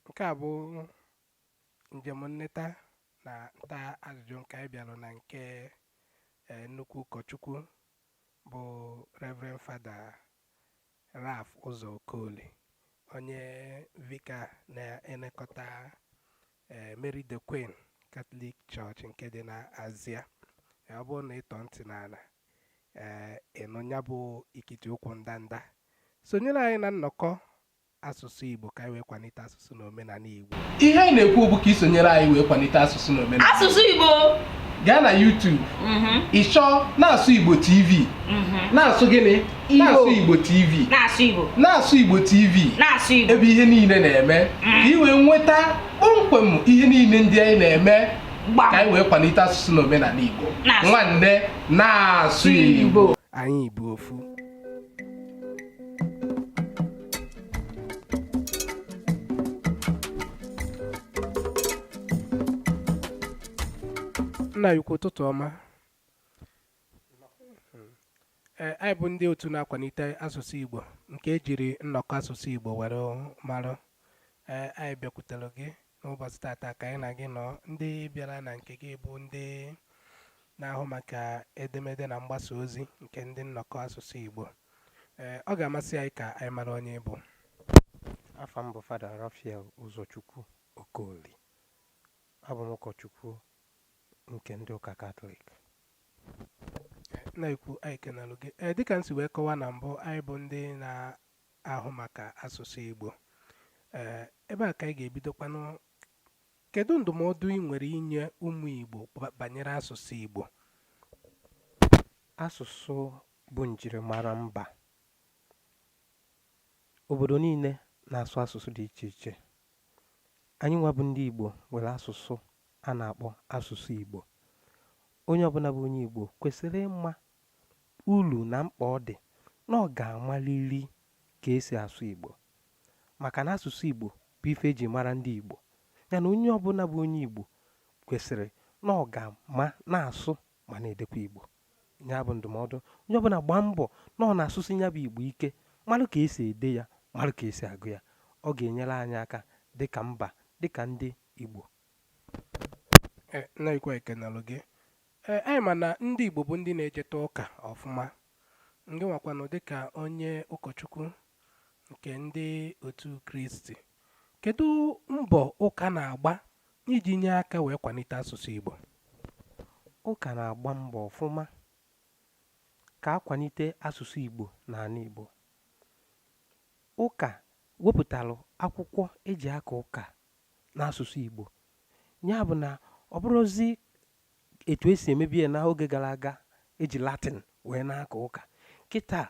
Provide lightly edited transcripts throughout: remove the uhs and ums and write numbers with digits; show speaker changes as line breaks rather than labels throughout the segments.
Nke a bụ njem nleta na nta ajụjụ nke anyị bịara na nke nnukwu ụkọchukwu bụ Reverend Fada Ralph Ụzọ Okoli, onye Vicar na-elekọta Mary the Queen Catholic Church nke dị na Azia. Ọ bụrụ na ịtọ ntị n'ala ịnụ ya bụ ikiti ụkwụ ndanda, sonyere anyị na nnọkọ asụsụ Igbo ka anyị wee kwalite asụsụ na omenala Igbo. Ihe anyị na-ekwu bụ ka isonyere anyị wee kwalite asụsụ na omenala
asụsụ Igbo.
Gaa na YouTube ịchọ Nasụ Igbo TV. Na-asụ gịnị? Na-asụ Igbo TV. Na-asụ Igbo TV. Ebe ihe niile na-eme ka ị wee nweta kpọmkwem ihe niile ndị anyị na-eme ka anyị wee kwalite asụsụ na omenala Igbo. Nwanne na-asụ Igbo. Anyị bụ ofu. Nna ukwu, ụtụtụ ọma. Anyị bụ ndị otu na-akwalite asụsụ Igbo nke ejiri nnọkọ asụsụ Igbo were mara. Anyị bịakwutere gị n'ụbọchị tata ka anyị na gị nọ. Ndị bịara na nke gị bụ ndị na-ahụ maka edemede na mgbasa ozi nke ndị nnọkọ asụsụ Igbo. Ọ ga-amasị anyị ka anyị mara onye bụ.
Afa m bụ Fada Raphael Ụzọchukwu Okoli. Abụ m ụkọchukwu nke ndị ụka Katọlik.
Na-ekwu anyị kenalụ gị. Dịka nsi wee kọwaa na mbụ, anyị bụ ndị na-ahụ maka asụsụ Igbo. Ebe a ka anyị ga-ebidokwanụ. Kedu ndụmọdụ ị nwere inye ụmụ Igbo banyere asụsụ Igbo?
Asụsụ bụ njirimara mba. Obodo niile na-asụ asụsụ dị iche iche. Anyị nwa bụ ndị Igbo nwere asụsụ a na-akpọ asụsụ Igbo. Onye ọbụla bụ onye Igbo kwesịrị ịma uru na mkpa ọ dị na ọ ga-amaliri ka esi asụ Igbo, maka na asụsụ Igbo bụ ife eji mara ndị Igbo. Ya na onye ọbụla bụ onye Igbo kwesịrị na ọ ga-ama na-asụ ma na-edekwa Igbo. Ya bụ ndụmọdụ. Onye ọbụla gbaa mbọ na ọ na-asụsụ ya bụ Igbo ike, marụ ka esi ede ya, marụ ka esi agụ ya. Ọ ga-enyere anyị aka dịka mba, dịka ndị Igbo.
Na-ekwu ekenalụ gị. Anyị ma na ndị Igbo bụ ndị na-ejeta ụka ọfụma. Ndị nwakwanụ dịka onye ụkọchukwu nke ndị otu Kristi. Kedu mbọ ụka na-agba iji nye aka wee kwalite asụsụ Igbo?
Ụka na-agba mbọ ọfụma ka akwalite asụsụ Igbo n'ala Igbo. Ụka wepụtalụ akwụkwọ eji aka ụka n'asụsụ Igbo. Ya bụ na ọ bụrụzi etu esi emebi ya n'oge gara aga eji Latin wee na-aka ụka. Kịta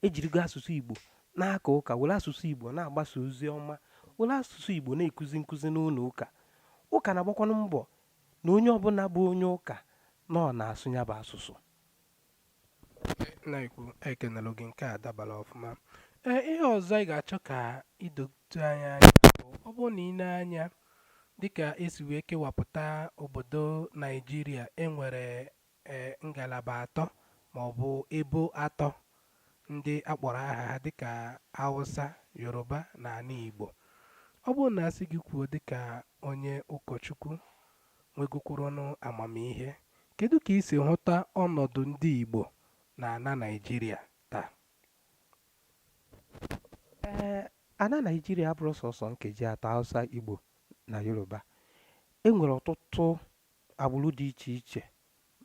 ejirigo asụsụ Igbo na-aka ụka, were asụsụ Igbo na-agbasa ozi ọma, were asụsụ Igbo na-ekuzi nkụzi n'ụlọ ụka. Ụka na-agbakwanụ mbọ na onye ọbụla bụ onye ụka na ọ na-asụ ya bụ asụsụ.
Na-ekwu ekenalụ gị, nke a dabara ọfụma. Ihe ọzọ anyị ga-achọ ka idote anya bụ, ọ bụrụ na ị na-anya dịka esi wee kewapụta obodo Naijiria, enwere ngalaba atọ maọbụ ebo atọ ndị akpọrọ aha ha dịka Hausa, Yoruba na ala Igbo. Ọ bụrụ na asị gị kwuo dịka onye ụkọchukwu nwegokwuru amamihe, kedu ka ị si hụta ọnọdụ ndị Igbo na ala Naijiria taa?
Ala Naijiria abụrụ sọsọ nkeji atọ, Hausa, Igbo na Yoruba. E nwere ọtụtụ agbụrụ dị iche iche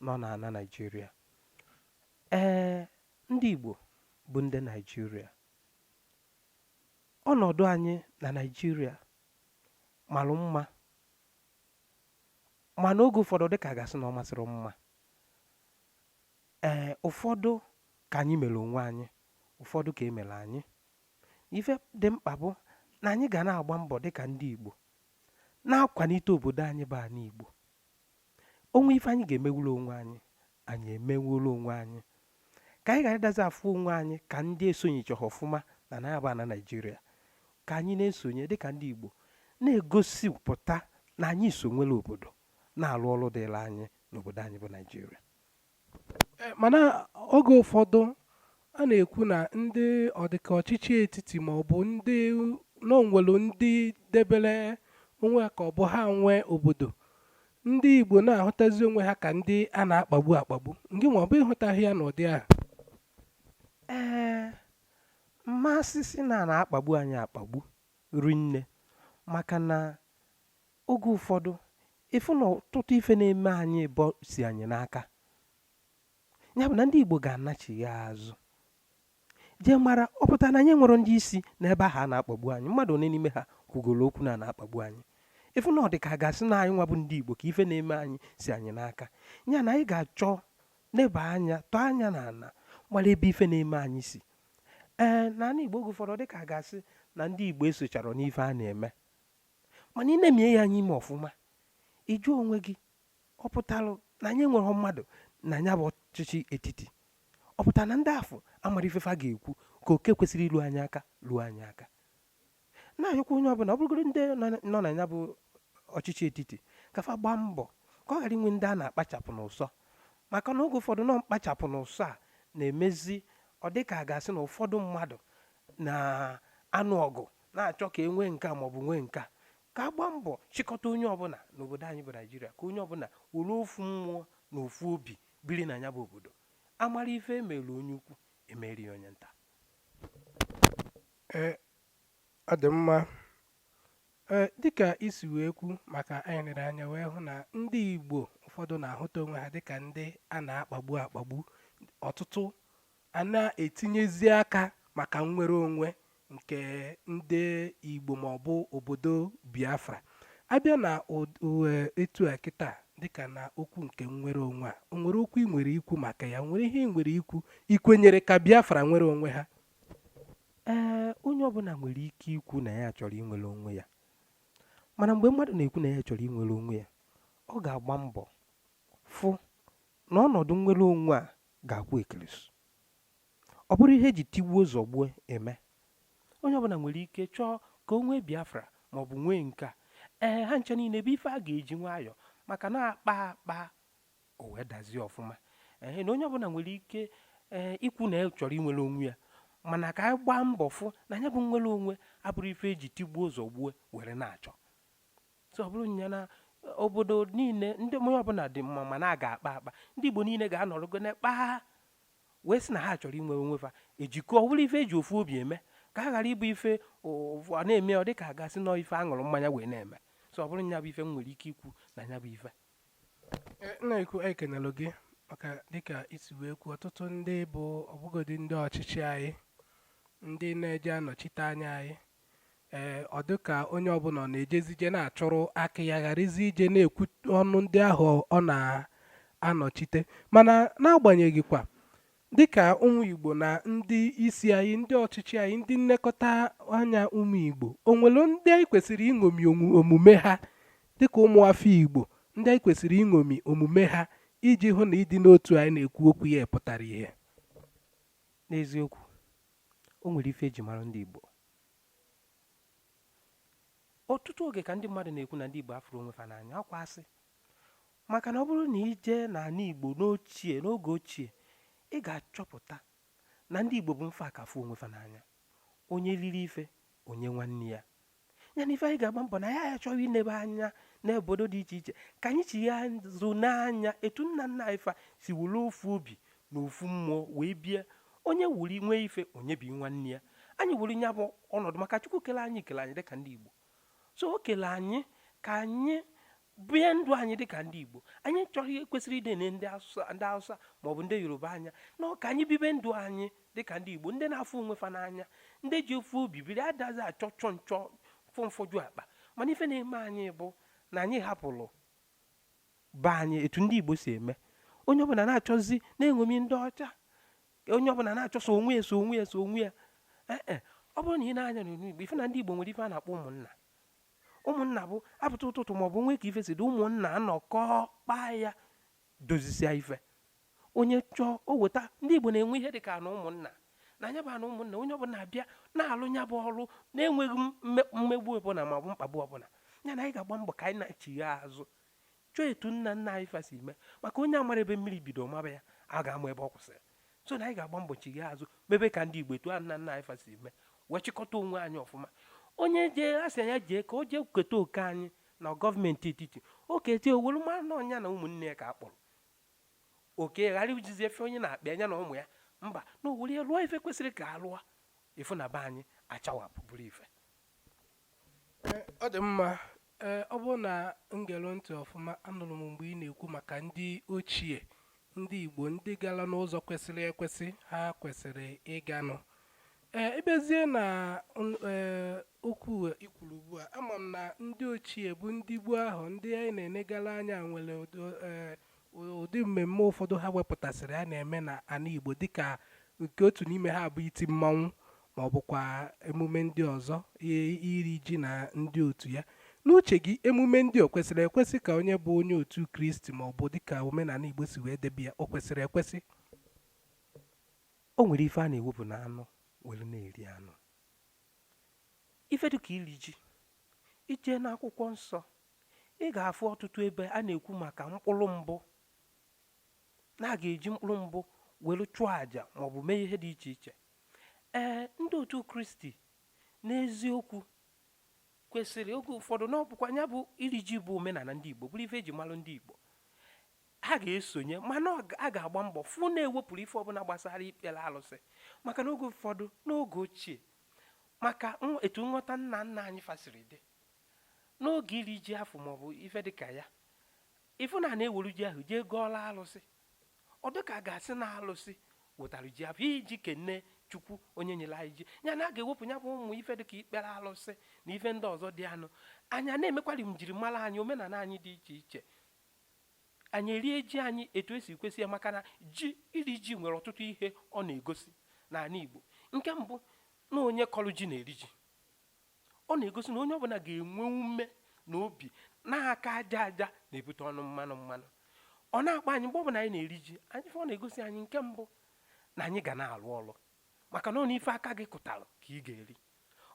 nọ n'ala Naijiria. Ndị Igbo bụ ndị Naijiria. Ọnọdụ anyị na Naijiria malụ mma, mana oge ụfọdụ dịka gasị na ọ masịrị mma. Ụfọdụ ka anyị mere onwe anyị, ụfọdụ ka e mere anyị. Ife dị mkpa bụ na anyị ga na-agba mbọ dịka ndị Igbo na-akwalite obodo anyị bụ ala Igbo. Onwe ife anyị ga-emewuru onwe anyị, anyị emewuru onwe anyị. Ka anyị ga-adazi afụ onwe anyị ka ndị esonyechaghị ọfụma na na-aba na Naijiria, ka anyị na-esonye dịka ndị Igbo na-egosipụta na anyị so nwere obodo na-alụ ọrụ dịrị anyị n'obodo anyị bụ Naijiria.
Mana oge ụfọdụ a na-ekwu na ndị ọdịka ọchịchị etiti maọbụ ndị na o nwelu ndị debere onwe ha ka ọ bụ ha nwee obodo, ndị Igbo na-ahụtazi onwe ha ka ndị a na-akpagbu akpagbu. Ngị nwa ọ bụ ịhụtaghị ya n'ụdị ahụ?
ee mmasị si na a na-akpagbu anyị akpagbu rinne, maka na oge ụfọdụ ịfụ na ọtụtụ ife na-eme anyị bụ si anyị n'aka. Ya bụ na ndị Igbo ga-anachi ya azụ jee mara ọ pụtara na anyị nwere ndị isi n'ebe ahụ a na-akpagbu anyị. Mmadụ one n'ime ha kwugoro okwu na na-akpagbu anyị. Ịfụ na ọ dị ka a ga-asị na anyị nwa bụ ndị Igbo ka ife na-eme anyị si anyị n'aka. Ya na anyị ga-achọ neba anya tọọ anya n'ala gbara ebe ife na-eme anyị si. N'ala Igbo oge ụfọdụ ọ dị ka a ga-asị na ndị Igbo esochara n'ife a na-eme, mana ị na-emie ya anyị ime ọfụma, ịjụ onwe gị ọ pụtalụ na anyị enweghị mmadụ na anya bụ ọchịchị etiti. Ọ pụtara na ndị afọ amara ifefa ga-ekwu ka oke kwesịrị ilu anyị aka luo anyị aka. Na-ayọkwa onye ọbụla ọ bụrụgoro ndị nọ na ya bụ ọchịchị etiti ka fa gbaa mbọ ka ọ ghara inwe ndị a na-akpachapụ n'ụsọ, maka na oge ụfọdụ nọ mkpachapụ n'ụsọ a na-emezi ọ dị ka a ga-asị na ụfọdụ mmadụ na-anụ ọgụ na-achọ ka e nwee nke a maọbụ nwee nke a. Ka a gbaa mbọ chịkọta onye ọbụla n'obodo anyị bụ Naịjirịa, ka onye ọbụla were ofu mmụọ na ofu obi biri na ya bụ obodo. Amara ife emelu onye ukwu emeri onye nta.
Ọ dị mma. Dịka isi wee kwu maka anyị lere anya wee hụ na ndị Igbo ụfọdụ na-ahụta onwe ha dịka ndị a na-akpagbu akpagbu. Ọtụtụ a na-etinyezi aka maka nnwere onwe nke ndị Igbo ma ọ bụ obodo Biafra. Abịa na etu a kịta dịka na okwu nke nnwere onwe a, o nwere okwu ị nwere ikwu maka ya? Nwere ihe ị nwere ikwu ikwenyere ka Biafra nwere onwe ha?
Onye ọbụla nwere ike ikwu na ya chọrọ inwere onwe ya, mana mgbe mmadụ na-ekwu na ya chọrọ inwere onwe ya, ọ ga-agba mbọ fụ na ọnọdụ nnwere onwe a ga-akwụ ekirisi. Ọ bụrụ ihe eji tigbuo zọgbuo eme. Onye ọbụla nwere ike chọọ ka o nwee Biafra maọbụ nwee nke a. Ha ncha niile bụ ife a ga-eji nwayọọ, maka na akpa o wee dazie ọfụma. Na onye ọbụla nwere ike ikwu na ya chọrọ inwere onwe ya, mana ka anyị gbaa mbọ fụ na ya bụ nnwere onwe abụrụ ife eji tigbuo zọgbuo were na-achọ. So ọ bụrụ nya na obodo niile ndị onye ọbụla dị mma ma na ga-akpa ndị Igbo niile ga-anọrọgo n'ekpa ha wee sị na ha chọrọ inwere onwe fa ejikọ. Ọ bụrụ ife eji ofu obi eme, ka ha ghara ịbụ ife a na-eme ọ dị ka a gasị nọ ife aṅụrụ mmanya wee na-eme. So ọ bụrụ nya bụ ife m nwere ike ikwu na nya bụ ife.
Na-ekwu ekenelụ gị maka dịka isi wee kwu ọtụtụ ndị bụ ọbụgodị ndị ọchịchị anyị, ndị na-eje anọchite anya anyị. Ọ dị ka onye ọbụla na-ejezije na-achụrụ aka ya gharazi ije na-ekwu ọnụ ndị ahụ ọ na-anọchite. Mana n'agbanyeghị kwa dịka ụmụ Igbo na ndị isi anyị, ndị ọchịchị anyị, ndị nlekọta anya ụmụ Igbo, o nwere ndị anyị kwesịrị ịṅomi omume ha dịka ụmụafọ Igbo, ndị anyị kwesịrị ịṅomi omume ha iji hụ na ịdị n'otu anyị na-ekwu okwu ya pụtara ihe.
N'eziokwu, o nwere ife eji mara ndị Igbo. Ọtụtụ oge ka ndị mmadụ na-ekwu na ndị Igbo afụrụ onwe fa n'anya, ọkwa asị. Maka na ọ bụrụ na ije n'ala Igbo n'oge ochie, ị ga-achọpụta na ndị Igbo bụ mfa akafụ onwe fa n'anya. Onye riri ife onye nwanne ya. Ya na ife anyị ga-agba mbọ na ya achọghị inebe anya n'obodo dị iche iche, ka anyị chi ya zụ n'anya etu nna nna anyị fa si were ofu obi na ofu mmụọ wee bie. Onye wuri nwee ife onye bi nwanne ya. Anyị wuri nya bụ ọnọdụ maka Chukwu kele anyị dịka ndị Igbo. So o kele anyị ka anyị bie ndụ anyị dịka ndị Igbo. Anyị chọrọ kwesịrị ide ndị Hausa maọbụ ndị Yoruba anya na ka anyị bibe ndụ anyị dịka ndị Igbo, ndị na-afụ onwe fa n'anya, ndị ji ofu obi biri, adazi achọ nchọ fọmfọju akpa. Mana ife na-eme anyị bụ na anyị hapụrụ be anyị etu ndị Igbo si eme. Onye ọbụla na-achọzi na-eṅomi ndị ọcha, onye ọbụla na-achọso onwe ya. Ọ bụrụ na ị na-anya n'Igbo ife na ndị Igbo nwere ife a na-akpọ ụmụnna. Ụmụnna bụ apụta ụtụtụ maọbụ nwee ka ife si dị, ụmụnna anọkọ kpaa ya dozisia ife. Onye chọọ o weta. Ndị Igbo na-enwe ihe dịka na ụmụnna na anya bụ na ụmụnna, onye ọbụla abịa na-alụ nya bụ ọrụ na-enweghị mmegbu ọbụla maọbụ mkpagbu ọbụla. Ya na anyị ga-agba mbọ ka anyị na-echigha azụ chọọ etu nna nna anyị fa si eme, maka onye amara ebe mmiri bido maba ya a ga-ama ebe ọ kwụsịrị. So na anyị ga-agba mbọ chigha azụ mebe ka ndị Igbo etu nna nna anyị fa si eme wee chịkọta onwe anyị ọfụma. onye jee asị ya jee ka o jee keta oke anyị na gọọmenti etiti oketie owelu mara na ọnya na ụmụnne ya ka a kpọrọ oke ghara ijizi efe onye na-akpa anya na ụmụ ya mba na owere ya lụọ ife kwesịrị ka a lụọ ifu na be anyị achawapụ bụrụ ife.
Ọ dị mma. Ọ bụrụ na ngelu ntị ọfụma, anụrụ m mgbe ị na-ekwu maka ndị ochie, ndị Igbo ndị gara n'ụzọ kwesịrị ekwesị ha kwesịrị ịganụ. Ịbezie na okwu ikwuru ugbu a, ama m na ndị ochie bụ ndị Igbo ahụ ndị anyị na-enegara anya nwere ụdị mmemme ụfọdụ ha wepụtasịrị a na-eme na ana Igbo, dịka nke otu n'ime ha bụ iti mmanwụ ma ọ bụkwa emume ndị ọzọ, iri ji na ndị otu ya. N'uche gị, emume ndị o kwesịrị ekwesị ka onye bụ onye otu Kristi ma ọ bụ dịka omenala Igbo si wee debe ya, o kwesịrị ekwesị?
O nwere ife a na-ewepụ na anụ were na-eri anụ, ife dịka iri ji. Ije n'akwụkwọ nsọ ị ga-afụ ọtụtụ ebe a na-ekwu maka mkpụrụ mbụ, na a ga-eji mkpụrụ mbụ were chụọ àjà maọbụ mee ihe dị iche iche. Ndị otu Kristi n'eziokwu kwesịrị oge ụfọdụ na ọbụkwa ya bụ iri ji bụ omenala ndị Igbo, bụrụ ife eji malụ ndị Igbo, ha ga-esonye, mana a ga-agba mbọ fụ na-ewepụrụ ife ọbụla gbasara ikpere alụsị, maka na oge ụfọdụ n'oge ochie, maka etu nghọta nna nna anyị fasịrị dị n'oge iri ji afọ maọbụ ife dịka ya, ifu na na-ewere ji ahụ jee gọọla alụsị, ọ dịka a ga-asị na alụsị wetara ji afọ iji kene Chukwu onye nyere anyị ji, ya na a ga-ewepụ ya bụ ụmụ ife dịka ikpere alụsị na ife ndị ọzọ dị anụ. Anya na-emekwari njirimara anyị, omenala anyị dị iche iche, anyị erie ji anyị etu esi kwesị ya, maka na iri ji nwere ọtụtụ ihe ọ na-egosi n'ala Igbo. Nke mbụ, na onye kọrọ ji na-eri ji, ọ na-egosi na onye ọbụla ga-enwe ume na obi na-aka aja aja na-ebute ọnụ mmanụ mmanụ. Ọ na-akpa anyị mgbe ọbụla anyị na-eri ji, anyị ọ na-egosi anyị nke mbụ na anyị ga na-alụ ọrụ, maka na ọ na ife aka gị kụtara ka ị ga-eri.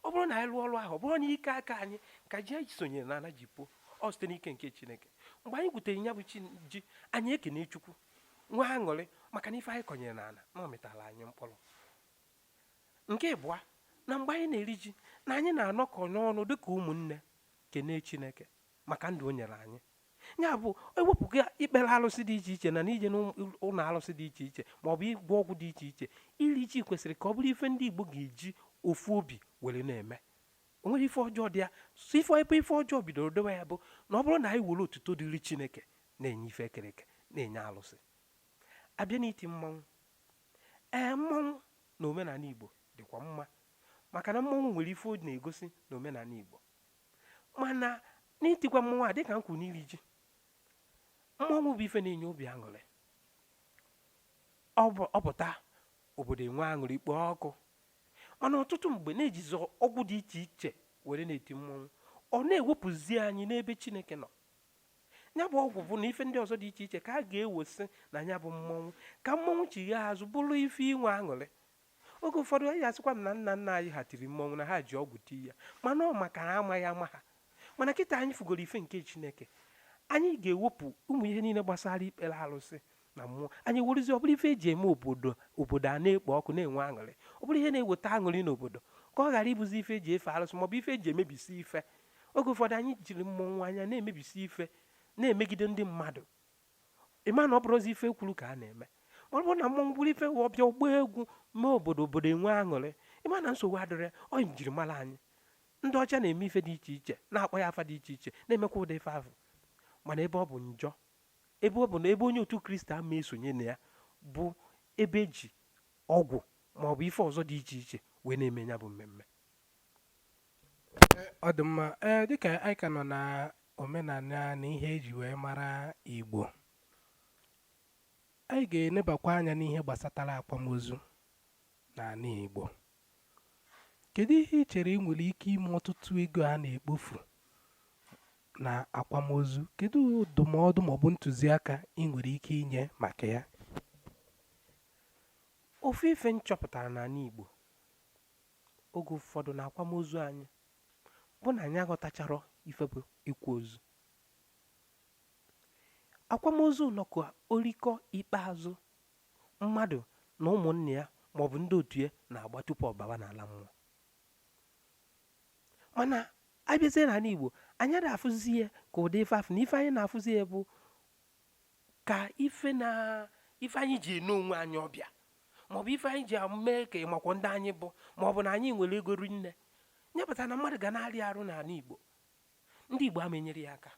Ọ bụrụ na anyị lụọ ọrụ ahụ, ọ bụrụ na ike aka anyị ka ji anyị sonyere n'ala ji pụọ, ọ site n'ike nke Chineke. Mgbe anyị gwutere ya bụ ji, anyị ekene Chukwu, nwee aṅụrị maka na ife anyị kọnyere n'ala na ọ mịtara anyị mkpụrụ. Nke ịbụa, na mgbe anyị na-eri ji, na anyị na-anọkọ n'ọnụ dịka ụmụnne kene Chineke maka ndụ o nyere anyị. Ya bụ ewepụga ikpere alụsị dị iche iche na n'ije n'ụlọ alụsị dị iche iche maọbụ ịgwọ ọgwụ dị iche iche, iri ji kwesịrị ka ọ bụrụ ife ndị Igbo ga-eji ofu obi were na-eme. O nwere ife ọjọọ dị ya, so ife ọjọọ bidoro dewe ya bụ na ọ bụrụ na anyị were otuto dịrị Chineke na-enye ife ekereke na-enye alụsị. Abịa n'iti mmanwụ, mmanwụ na omenala Igbo dịkwa mma, maka na mmanwụ nwere ife o na-egosi na omenala Igbo. Mana n'itikwa mmanwụ a dịka m kwuru n'iri ji, mmanwụ bụ ife na-enye obi aṅụrị. Ọ pụta obodo enwe aṅụrị kpọọ ọkụ, mana ọtụtụ mgbe na-ejizi ọgwụ dị iche iche were na-eti mmanwụ, ọ na-ewepụzi anyị n'ebe Chineke nọ. Ya bụ ọgwụ bụ na ife ndị ọzọ dị iche iche ka a ga-ewesị na ya bụ mmanwụ, ka mmanwụ chigha azụ bụrụ ife inwe aṅụrị. Oge ụfọdụ anyị asịkwa m na nna nna anyị ha tiri mmanwụ na ha ji ọgwụ tii ya, mana ọ maka na amaghị ama ha. Mana kịta anyị fugoro ife nke Chineke, anyị ga-ewepụ ụmụ ihe niile gbasara ikpere alụsị na mmụọ, anyị werezi ọ bụrụ ife eji eme obodo a na-ekpo ọkụ na-enwe aṅụrị, ọ bụrụ ihe na-eweta aṅụrị n'obodo, ka ọ ghara ịbụzi ife eji efe alụsị maọbụ ife eji emebisi ife. Oge ụfọdụ anyị jiri mmọnwụ anya na-emebisi ife, na-emegide ndị mmadụ, ịma na ọ bụrụzi ife kwuru ka a na-eme. Ọ bụrụ na mmọnwụ bụrụ ife ọbịa ọgba egwu mee obodo enwe aṅụrị, ịma na nsogbu adịrị. Ọ njirimara anyị, ndị ọcha na-eme ife dị iche iche, na-akpọ ya afa dị iche iche, na-emekwa ụdị ife ahụ. Mana ebe ọ bụ njọ, ebe ọ bụ na ebe onye otu Kristi ama esonye na ya bụ ebe eji ọgwụ maọbụ ife ọzọ dị iche iche wee na-eme ya bụ mmemme.
Ọ dị mma. Dịka anyị ka nọ na omenala na ihe eji wee mara Igbo, anyị ga-enebakwa anya n'ihe gbasatara akwamozu n'ala Igbo. Kedu ihe ị chere ị nwere ike ime ọtụtụ ego a na-ekpofu na akwamozu? Kedu ndụmọdụ maọbụ ntụziaka ị nwere ike inye maka ya?
Ofu ife nchọpụtara n'ala Igbo oge ụfọdụ na akwamozu anyị bụ na anyị aghọtachara ife bụ ịkwa ozu. Akwamozu nọkwa orikọ ikpeazụ mmadụ na ụmụnne ya maọbụ ndị otu ya na-agba tupu ọ baba n'ala mmụọ. mana abịazie n'ala Igbo anyị na-afụzi ya ka ụdị ife afụ na ife anyị na-afụzi ya bụ ka ife anyị ji ene onwe anyị ọbịa maọbụ ife anyị ji mee ka ịmakwa ndị anyị bụ maọbụ na anyị nwere ego rinne nyepụta na mmadụ ga na-arị arụ n'ala Igbo ndị Igbo ama enyere ya aka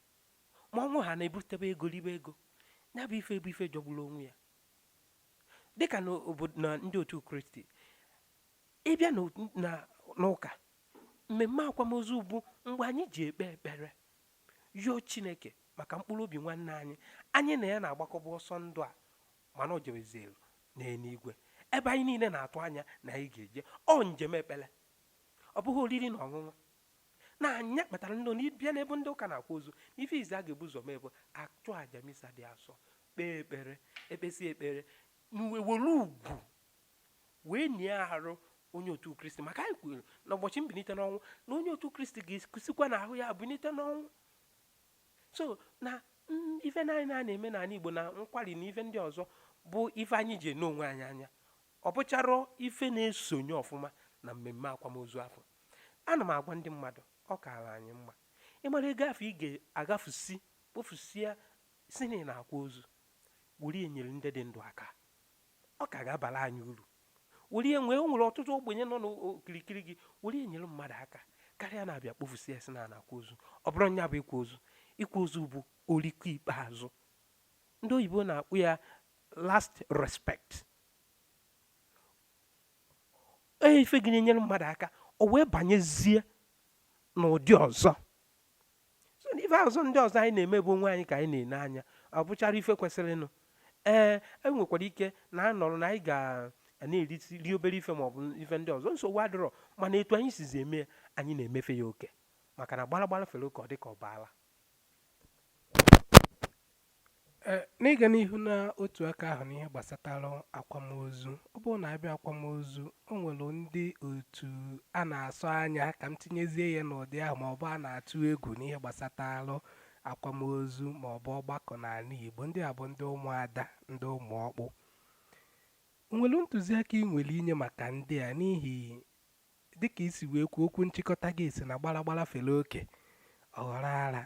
ma ọnwụ ha na-ebutebe ego ribe ego ya bụ ife bụ ife jọgburu onwe ya dịka na ndị otu Kristi ịbịa n'ụka mmemme akwamozu bụ mgbe anyị ji ekpe ekpere yọọ Chineke maka mkpụrụ obi nwanne anyị na ya na-agbakọba ọsọ ndụ a mana o jewezelu n'eluigwe ebe anyị niile na-atụ anya na anyị ga-eje njem ekpere ọ bụghị oriri na ọṅụṅụ na anyị kpatara ndị n'ịbịa n'ebe ndị ụka na-akwa ozu ife izi a ga-ebu ụzọ mee bụ achụ aja misa dị asọ kpee ekpere ekpesi ekpere were ugwu wee nye arụ onye otu Kristi maka anyị kwuru n'ụbọchị mbilite n'ọnwụ na onye otu Kristi ga-ekusikwa n'ahụ ya bilite n'ọnwụ so na ife anyị na-eme n'ala Igbo na nkwari na ife ndị ọzọ bụ ife anyị ji n'onwe anyị anya ọ bụcharọ ife na-esonye ọfụma na mmemme akwamozu afọ ana m agwa ndị mmadụ ọ kaara anyị mma ịmara ego afọ ị ga-agafusi kpofusia si na akwa ozu were enyere ndị dị ndụ aka ọ ka ga-abara anyị uru were nwere ọtụtụ ogbenye nọ n'okirikiri gị were enyere mmadụ aka karịa na-abịa kpofusia si na akwa ozu ọ bụrụ nya bụ ịkwa ozu bụ oriko ikpeazụ ndị oyibo na-akpụ ya last respect ife gị na-enyere mmadụ aka o wee banyezie n'ụdị ọzọ so ife ọzọ ndị ọzọ anyị na-eme bụ onwe anyị ka anyị na-ene anya ọ bụchara ife kwesịrịnụ enwekwara ike na anọrọ na anyị ga-na-eri obere ife maọbụ ife ndị ọzọ nsogbu adịrọ mana etu anyị sizi eme anyị na-emefe ya oke maka na gbara fere ụka ọ dị ka ọ baala
n'ịga n'ihu na otu aka ahụ n'ihe gbasatara akwamozu ọ bụrụ na abịa akwamozu o nwere ndị otu a na-asọ anya ka m tinyezie ya n'ụdị ahụ maọbụ a na-atụ egwu n'ihe gbasatara akwamozu maọbụ ọgbakọ n'ala Igbo ndị a bụ ndị ụmụada ndị ụmụọkpụ nwere ntụziaka ị nwere inye maka ndị a n'ihi dịka isi wee kwuo okwu nchịkọta gị esi na gbara fere oke ọghọrọ ara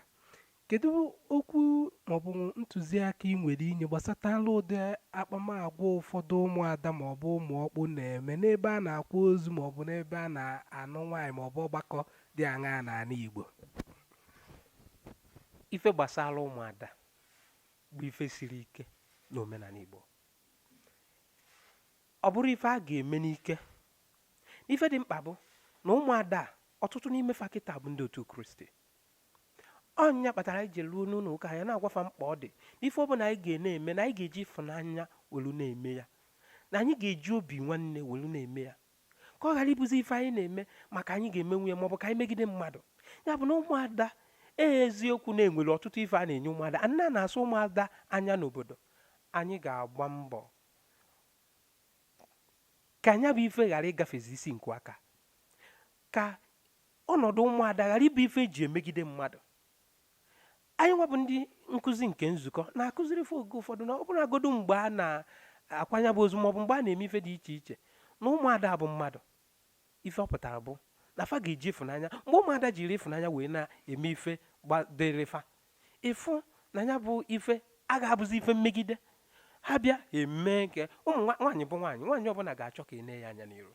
kedu okwu maọbụ ntụziaka ị nwere inye gbasatara ụdị akpamagwa ụfọdụ ụmụada maọbụ ụmụọkpụ na-eme n'ebe a na-akwa ozu maọbụ n'ebe a na-anụ nwaanyị maọbụ ọgbakọ dị aṅaa n'ala Igbo
ife gbasara ụmụada bụ ife siri ike n'omenala Igbo ọ bụrụ ife a ga-eme n'ike ife dị mkpa bụ na ụmụada ọtụtụ n'ime fa kịta bụ ndị otu Kristi ọnya kpatara anyị ji ruo n'ụlọ ụka ya na-agwafa mkpa ọ dị n'ife ọ bụla anyị ga-eme na anyị ga-eji ịfụnanya welu na-eme ya na anyị ga-eji obi nwanne welu na-eme ya ka ọ ghara ịbụzi ife anyị na-eme maka anyị ga-emenwu ya maọbụ ka anyị megide mmadụ ya bụ na ụmụada eziokwu na-enwere ọtụtụ ife a na-enye ụmụada a na-asụ ụmụada anya n'obodo anyị ga-agba mbọ ka anya bụ ife ghara ịgafezi isi nkwu aka ka ọnọdụ ụmụada ghara ịbụ ife eji emegide mmadụ anyị nwabụ ndị nkụzi nke nzukọ na-akụziri oge ụfọdụ na ọ bụrụ agodo mgbe a na-akwanya bụ ozu maọbụ mgbe a na-eme ife dị iche iche na ụmụada bụ mmadụ ife ọ pụtara bụ na fa ga-eji ịfụnanya mgbe ụmụada jiri ịfụnanya wee na-eme ife gbadịrịfa ịfụ na ya bụ ife a ga-abụzi ife mmegide ha bịa eme nke ụmụ nwaanyị bụ nwaanyị ọbụla ga-achọ ka ene ya anya n'iru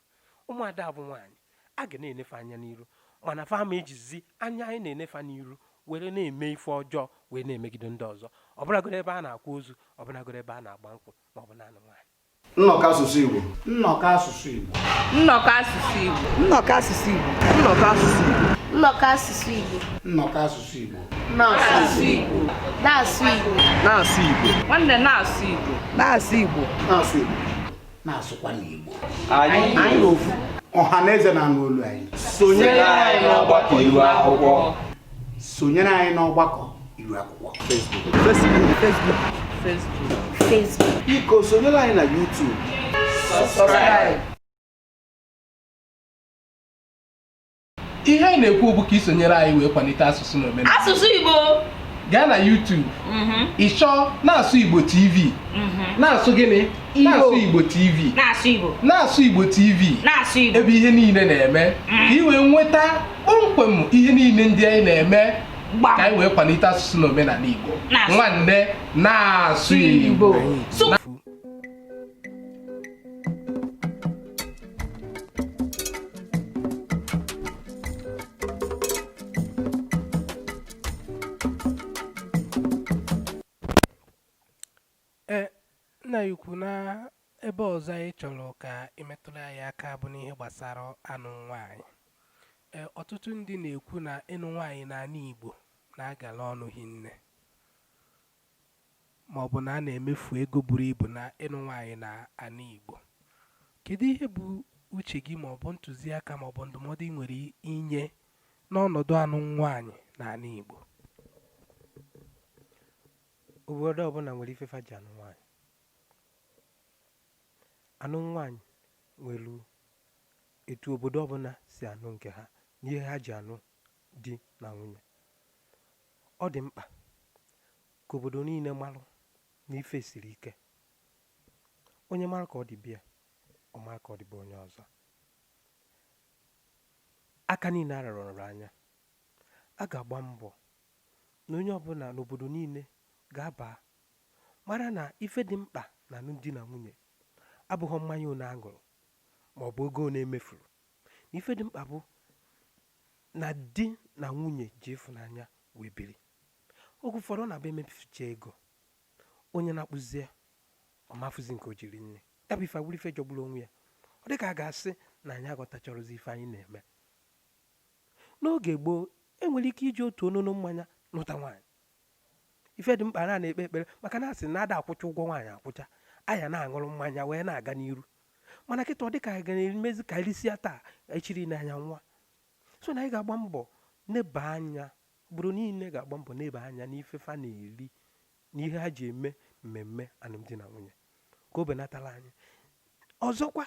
ụmụada bụ nwaanyị a ga na-enefe anya n'iru mana fa ma ejizi anya anyị na-enefe n'iru were na-eme ife ọjọọ wee na-emegide ndị ọzọ ọbụlagoro ebe a na-akwa ozu ọbụlagoro ebe a na-agba nkwụ ma ọ bụ naanị nwaanyị
nnọkọ asụsụ Igbo
nnọkọ asụsụ Igbo
nnọkọ asụsụ Igbo
nnọkọ asụsụ Igbo nnọkọ asụsụ Igbo
nnọkọ asụsụ Igbo
nnọkọ asụsụ Igbo
na-asụ Igbo na-asụ Igbo
na-asụ Igbo
nwanne na-asụ Igbo
na-asụ Igbo
na-asụ Igbo
na-asụkwa n'Igbo
anyị
ofu ọha na eze na-anụ olu anyị
sonyere anyị n'ọgbakọ iru akwụkwọ
sonyere anyị n'ọgbakọ iru akwụkwọ
Facebook
biko sonyere anyị na YouTube
subscribe.
ihe anyị na-ekwu bụ ka isonyere anyị wee kwalite asụsụ na omenala
Asụsụ Igbo
gaa na YouTube ịchọ na-asụ Igbo TV na-asụ gịnị na-asụ Igbo TV na-asụ Igbo TV ebe ihe niile na-eme ka ị wee nweta kpọmkwem ihe niile ndị anyị na-eme ka anyị wee kwalite asụsụ na omenala Igbo. Nwanne na-asụ Igbo.
Nna ikwu na ebe ọzọ anyị chọrọ ka imetụrụ anyị aka bụ n'ihe gbasara anụ nwaanyị. Ọtụtụ ndị na-ekwu na ịnụ nwaanyị n'ala Igbo na-agala ọnụ hinne, ma ọ bụ na a na-emefu ego buru ibu na ịnụ nwaanyị n'ala Igbo. Kedu ihe bụ uche gị ma ọ bụ ntụziaka ma ọ bụ ndụmọdụ ị nwere inye n'ọnọdụ anụ nwaanyị n'ala Igbo?
Obodo ọbụla nwere ifefa ji anụ nwaanyị. Anụ nwaanyị nwere etu obodo ọbụla si anụ nke ha n'ihe ha ji anụ di na nwunye. Ọ dị mkpa ka obodo niile marụ na ife siri ike. Onye mara ka ọ dị bịa, ọ mara ka ọ dị bụ onye ọzọ. Aka niile arọrọ anya. A ga-agba mbọ na onye ọbụla n'obodo niile ga-aba mara na ife dị mkpa na alụmdi di na nwunye abụghị mmanya one aṅụrụ ma ọ bụ ego one emefuru. Ife dị mkpa bụ na di na nwunye ji ịfụnanya wee biri. Oge ụfọdụ ọ na-abịa emefucha ego, onye na-akpụzie ọ mafụzi nke o jiri nne ya bụ ife ife jọgburu onwe ya. Ọ dị ka a ga-asị na anyị aghọtachọrọzi ife anyị na-eme. N'oge gboo enwere ike iji otu onono mmanya nụta nwaanyị. Ife dị mkpa na-ekpe ekpere maka na asị na ada akwụcha ụgwọ nwaanyị akwụcha, anya na-aṅụrụ mmanya wee na-aga n'iru. Mana kịta ọ dị ka ga na-emezi ka irisia taa echiri n'anya nwa. So na anyị ga-agba mbọ neba anya, obodo niile ga-agba mbọ neba anya n'ife fa na-eri n'ihe ha ji eme mmemme alụmdi na nwunye ka o benatala anyị. Ọzọkwa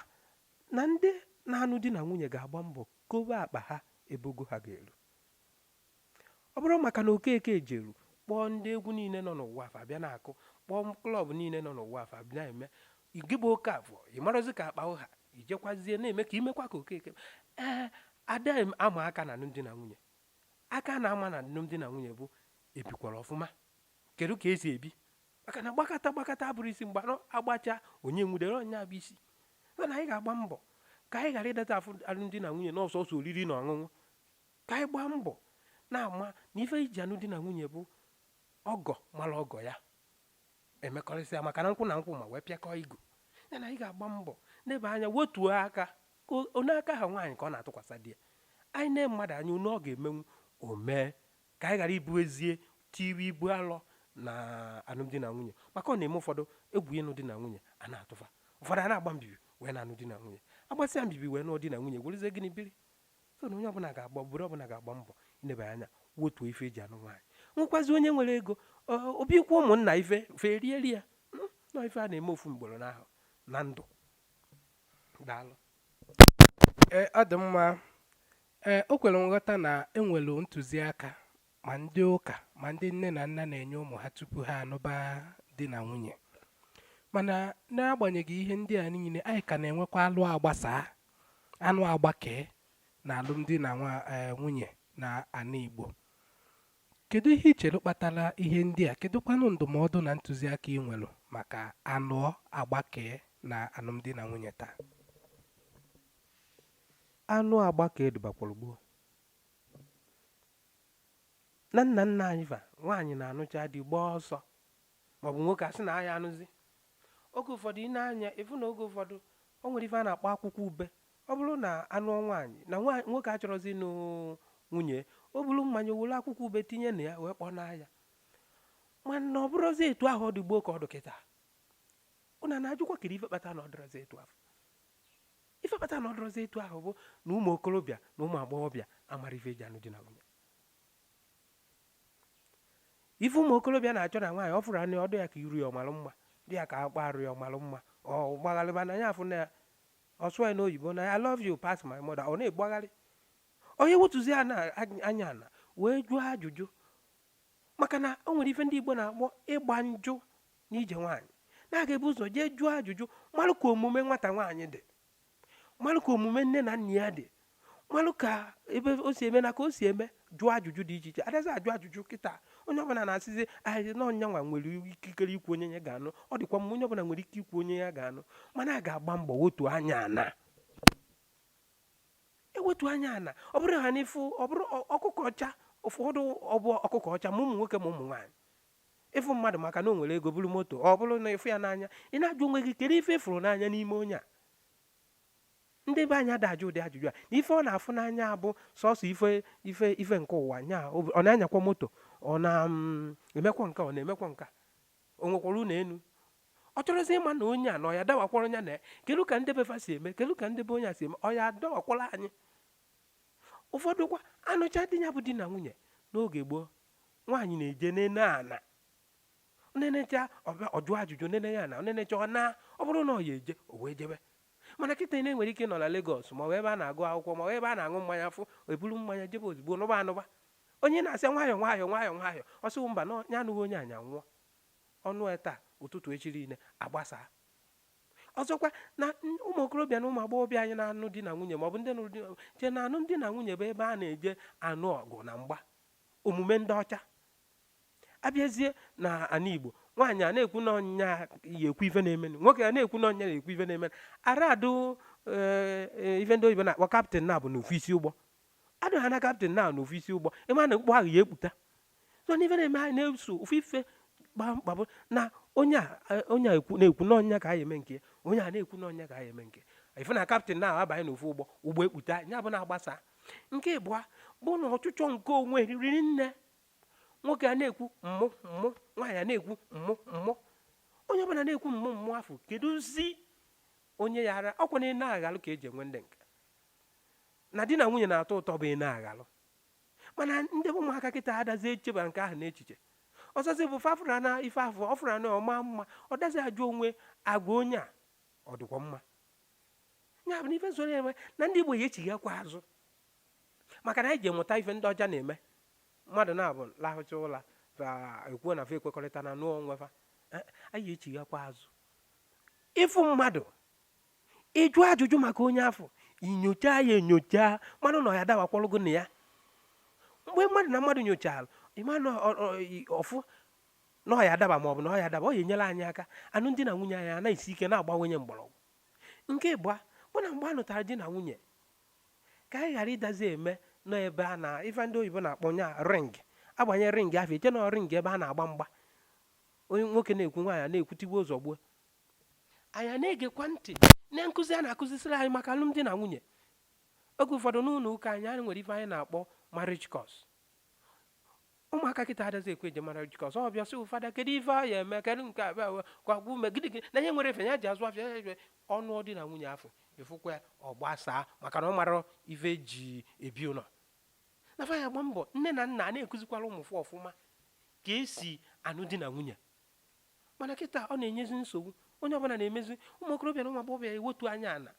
na ndị na-anụ di na nwunye ga-agba mbọ kobe akpa ha ebogo ha ga-eru. Ọ bụrụ maka na Okeke jeru kpọọ ndị egwu niile nọ n'ụwa afọ abịa na-akụ, kpọọ klọb niile nọ n'ụwa afọ abịa na-eme, igịbụ oke afọ ịmarazi ka akpa ụha ijekwazie na-eme ka imekwa ka Okeke. Ada ama aka na alụmdi na nwunye. Aka na-ama na alụmdi na nwunye bụ ebikwara ọfụma. Kedu ka esi ebi? Maka na gbakọta abụrụ isi mgbe agbacha onye nwudere ọnya bụ isi. Na anyị ga-agba mbọ ka anyị ghara ịdata afụ alụmdi na nwunye n'ọsọsọ oriri na ọṅụṅụ. Ka anyị gbaa mbọ na-ama na ife iji alụmdi na nwunye bụ ọgọ mara ọgọ ya emekọrịsịa maka na nkwụ na nkwụ ma wee pịakọ igu. Ya na anyị ga-agba mbọ neba anya wetuo aka ka onye aka ha nwaanyị ka ọ na-atụkwasị di ya. Anyị na mmadụ anya onye ọ ga-emenwu o mee ka anyị ghara ibu ezie tiri ibu alọ na alụmdi na nwunye. Maka ọ na-eme ụfọdụ egwu ịnụ di na nwunye a na-atụfa, ụfọdụ a na-agba mbibi wee na-anụ di na nwunye, agbasịa mbibi wee nụọ di na nwunye werezie gịnị biri. So na onye ọbụla ga-agba obodo ọbụla ga-agba mbọ ineba anya wetuo ife eji anụ nwaanyị. Nwekwazi onye nwere ego obikwa ụmụnna ife ferieri ya nọ ife a na-eme ofu mgboro n'ahụ na ndụ. Daalụ.
Ọ dị mma. O kwere nghọta na enwere ntụziaka ma ndị ụka ma ndị nne na nna na-enye ụmụ ha tupu ha anụba di na nwunye. Mana n'agbanyeghị ihe ndị a niile, anyị ka na-enwekwa anụ agbakee na alụmdi na nwunye na ala Igbo. Kedu ihe ichere kpatara ihe ndị a? Kedụkwanụ ndụmọdụ na ntụziaka ị nwere maka anụ agbakee na alụmdi na nwunye taa?
Anụ agbakee dịbakwara gboo. Na nna nna anyị fa nwaanyị na-anụcha di gbaa ọsọ maọbụ nwoke asị na anya anụzi. Oge ụfọdụ ị na-anya efu na oge ụfọdụ o nwere ife a na-akpọ akwụkwọ ube. Ọ bụrụ na anụ nwaanyị na nwoke achọrọzi ịnụ nwunye, o buru mmanya were akwụkwọ ube tinye na ya wee kpọọ n'anya. Mana ọ bụrụzi etu ahụ ọ dị gboo ka ọ dị kịta. Ụna na-ajụkwa kiri ife kpata na ọ dịrọzi etu ahụ. Ife kpata na ọ dịrọzi etu ahụ bụ na ụmụ okorobịa na ụmụ agbọghọbịa amara ife eji anụ di na nwunye. Ife ụmụ okorobịa na-achọ na nwaanyị ọ fụrụ anụ ọdụ ya ka iru ya ọmalụ mma, dị ya ka akpa arụ ya ọmalụ mma, ọ gbagharịba na ya afụ na ya ọsụa n'oyibo na I love you past my mother, ọ na-egbagharị. Onye wetuzi anya na wee jụọ ajụjụ maka na o nwere ife ndị Igbo na-akpọ ịgba njụ n'ije nwaanyị. Na-aga ebu ụzọ jee jụọ ajụjụ malụ ka omume nwata nwaanyị dị, malụ ka omume nne na nna ya dị, malụ ka ebe o si eme na ka o si eme, jụọ ajụjụ dị iche iche. Adazi ajụ ajụjụ kịta onye ọbụla na-asịzi ahịrị na ọnya nwa nwere ikikere ikwu onye ya ga-anụ. Ọ dịkwa mma onye ọbụla nwere ike ikwu onye ya ga-anụ, mana a ga-agba mbọ wetu anya ana, ewetu anya ana. Ọ bụrụ ha n'ifu, ọ bụrụ ọkụkọ ọcha, ụfọdụ ọbụ ọkụkọ ọcha ma ụmụ nwoke ma ụmụ nwaanyị ịfụ mmadụ maka na o nwere ego buru moto, ọ bụrụ na ịfụ ya n'anya, ị na-ajụ onwe gị kedu ife ịfụrụ n'anya n'ime onye a. Ndị be anya da-ajụ ụdị ajụjụ a na ife ọ na-afụ n'anya bụ sọsọ ife nke ụwa nya. Ọ na-anyakwa moto, ọ na-emekwa nka, ọ na-emekwa nka, o nwekwara ụlọ enu. Ọ chọrọzi ịma na onye a na ọ ya dawakwara nya na kedu ka ndị befa si eme, kedu ka ndị be onye a si eme, ọ ya dawakwala anyị. Ụfọdụ kwa anụcha di ya bụ di na nwunye n'oge gboo, nwaanyị na-eje nene ana, nenecha ọjụọ ajụjụ, nene ya na nenecha ọ na, ọ bụrụ na ọ ya eje o wee jebe. Mana kịta na-enwere ike nọ na Lagos ma ọ bụ ebe a na-agụ akwụkwọ ma ọ bụ ebe a na-aṅụ mmanya, afụ eburu mmanya jebe ozugbo nụba anụba. Onye na-asị nwayọọ nwayọọ nwayọọ nwayọọ, ọsị mba na ya anụghị onye anya nwụọ, ọnụ taa ụtụtụ echi niile agbasaa. Ọzọkwa na ụmụ okorobịa na ụmụ agbọghọbịa anyị na-anụ di na nwunye ma ọ bụ ndị nụrụ di che na anụ ndị na nwunye bụ ebe a na-eje anụ ọgụ na mgba, omume ndị ọcha. Abịazie na ana Igbo, nwaanyị a na-ekwu na ọnya ya ekwu ife na-emenụ, nwoke a na-ekwu na ọnya na-ekwu ife na-emenụ. Aradụ ife ndị oyibo na-akpọ kaptịn na bụ n'ofisi ụgbọ, adụ ha na kaptịn na n'ofisi ụgbọ, ịma na mkpụ ahụ ya ekputa. So n'ife na-eme anyị na-eso ofu ife gbamkpabụ na onye a na-ekwu na ọnya ka anyị eme nke, onye a na-ekwu na ọnya ka anyị eme nke. Ife na kaptịn na abanye n'ofu ụgbọ ekputa nya bụ na-agbasa. Nke ịbụa bụ na ọchụchọ nke onwe riri nne. Nwoke a na-ekwu mmụ mmụ, nwaanyị a na-ekwu mmụ mmụ. Onye ọbụla na-ekwu mmụ mmụ afọ, kedụzi onye ya ara? Ọkwa na na-aghalụ ka eji enwe ndị nke na di na nwunye na-atọ ụtọ bụ na-aghalụ. Mana ndị bụ ụmụaka kịta adazi echeba nke ahụ n'echiche. Ọzọzi bụ fafụra na ife afọ, ọ fụra na ọma mma, ọ dazi ajụ onwe agwa onye a ọ dịkwa mma. Ya bụ na ife soro enwe na ndị Igbo ya echighakwa azụ, maka na anyị ji enweta ife ndị ọcha na-eme. Mmadụ na-abụ lahụcha ụla ekwuo na fe ekwekọrịta na nụọ onwe fa, anyị echighakwa azụ. Ịfụ mmadụ ịjụ ajụjụ maka onye afọ, inyocha ya enyocha, mmadụ na ya dawakwalụgo na ya. Mgbe mmadụ na mmadụ nyochara ịma na ọfụ na ọ ya adaba ma ọ bụ na ọ ya adaba, ọ ya enyela anyị aka anụ ndị na nwunye anyị anaghịsi ike na-agbanwenye mgbọrọgwụ. Nke ịbụa bụ na mgbe a nụtara di na nwunye, ka anyị ghara ịdazi eme n'ebe a na ife ndị oyibo na-akpọ nya ring, agbanye ring ahụ eche na ring ebe a na-agba mgba. Onye nwoke na-ekwu nwaanyị na-ekwutigbu ụzọ gbuo. Anyị na-egekwa ntị na nkụzi a na-akụzisiri anyị maka alụmdi na nwunye. Oge ụfọdụ n'ụlọ ụka anyị nwere ife anyị na-akpọ marriage course. Ụmụaka kịta adazi ekwe eje marriage course. Ọ bịa sị ụfọdụ kedu ife a ya eme, kedu nke abịa kwagbu ume gịdị na ihe nwere efe ya ji azụ afịa ọnụ dị na nwunye afọ efukwa ọ gbasaa maka na ọ mara ife ji ebi ụlọ. Nafa ya gba mbọ nne na nna na-ekuzikwara ụmụfụ ọfụma ka esi anụ di na nwunye. Mana kịta ọ na-enyezi nsogbu. Onye ọbụla na-emezi ụmụ okorobịa na ụmụ agbọghọbịa ewetu anya ana,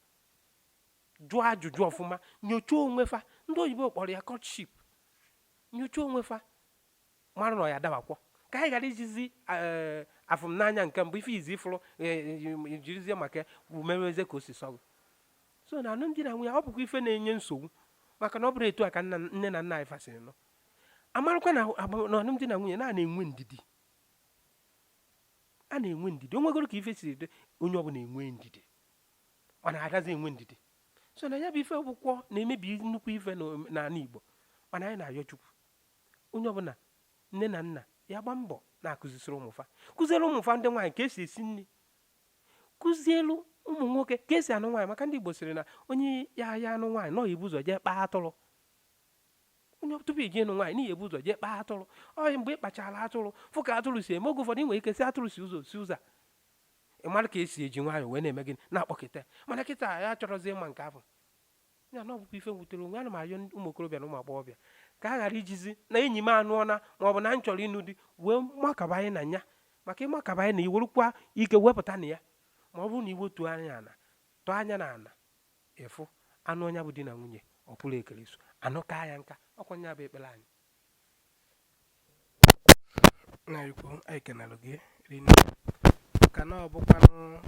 jụọ ajụjụ ọfụma, nyochaa onwe fa. Ndị oyibo kpọrọ ya courtship. Nyochaa onwe fa mara na ọ ya dabakwọ, ka anyị ghara ijizi afụm n'anya nke mbụ ife izi ifụrụ jirizie maka mereze ka o si sọgụ. So na alụmdi na nwunye ọ bụkwa ife na-enye nsogbu, maka na ọ bụrụ etu a ka nne na nna anyị fasịrị nọ. Amarakwa na alụmdi na nwunye na-enwe ndidi, a na-enwe ndidi. O nwegoro ka ife siri dị, onye ọbụla enwe ndidi, ọ na-adazi enwe ndidi. So na ya bụ ife ọgwụkwọ na-emebi nnukwu ife n'ala Igbo. Mana anyị na-ayọ Chukwu onye ọbụla, nne na nna ya gba mbọ na-akụzisiri ụmụfa, kụziere ụmụfa ndị nwaanyị ka esi esi nri, kụzielu ụmụ nwoke ka esi anụ nwaanyị. Maka ndị Igbo sịrị na onye ya anụ nwaanyị nọ ibu ụzọ jee kpaa atụrụ. Onye tupu iji ịnụ nwaanyị n'ihi ebu ụzọ jee kpaa atụrụ. Ọ mgbe ị kpachara atụrụ fụ ka atụrụ si eme, oge ụfọdụ ị nwere ike si atụrụ si ụzọ ị mara ka esi eji nwayọ wee na-eme gịnị na-akpọkịta. Mana kịta ya chọrọzi ịma nke ahụ. Ya na ọ bụkwa ife wutere onwe. Ana m ayọ ụmụ okorobịa na ụmụ agbọghọbịa ka a ghara ijizi na enyi m anụọna ma ọ bụ na m chọrọ ịnụ di wee makaba anyị na ya. Maka ịmakaba anyị na iwerukwa ike wepụta na ya. Ma ọ bụrụ na iwetuo anya ana, tọọ anya na ana, efu anụ ọnya bụ di na nwunye ọ pụrụ ekele so anụ ka ya nka. Ọkwa nya bụ ekpere anyị.
na ikwu anyị kenalụ gị rinne ka na ọbụkwanụ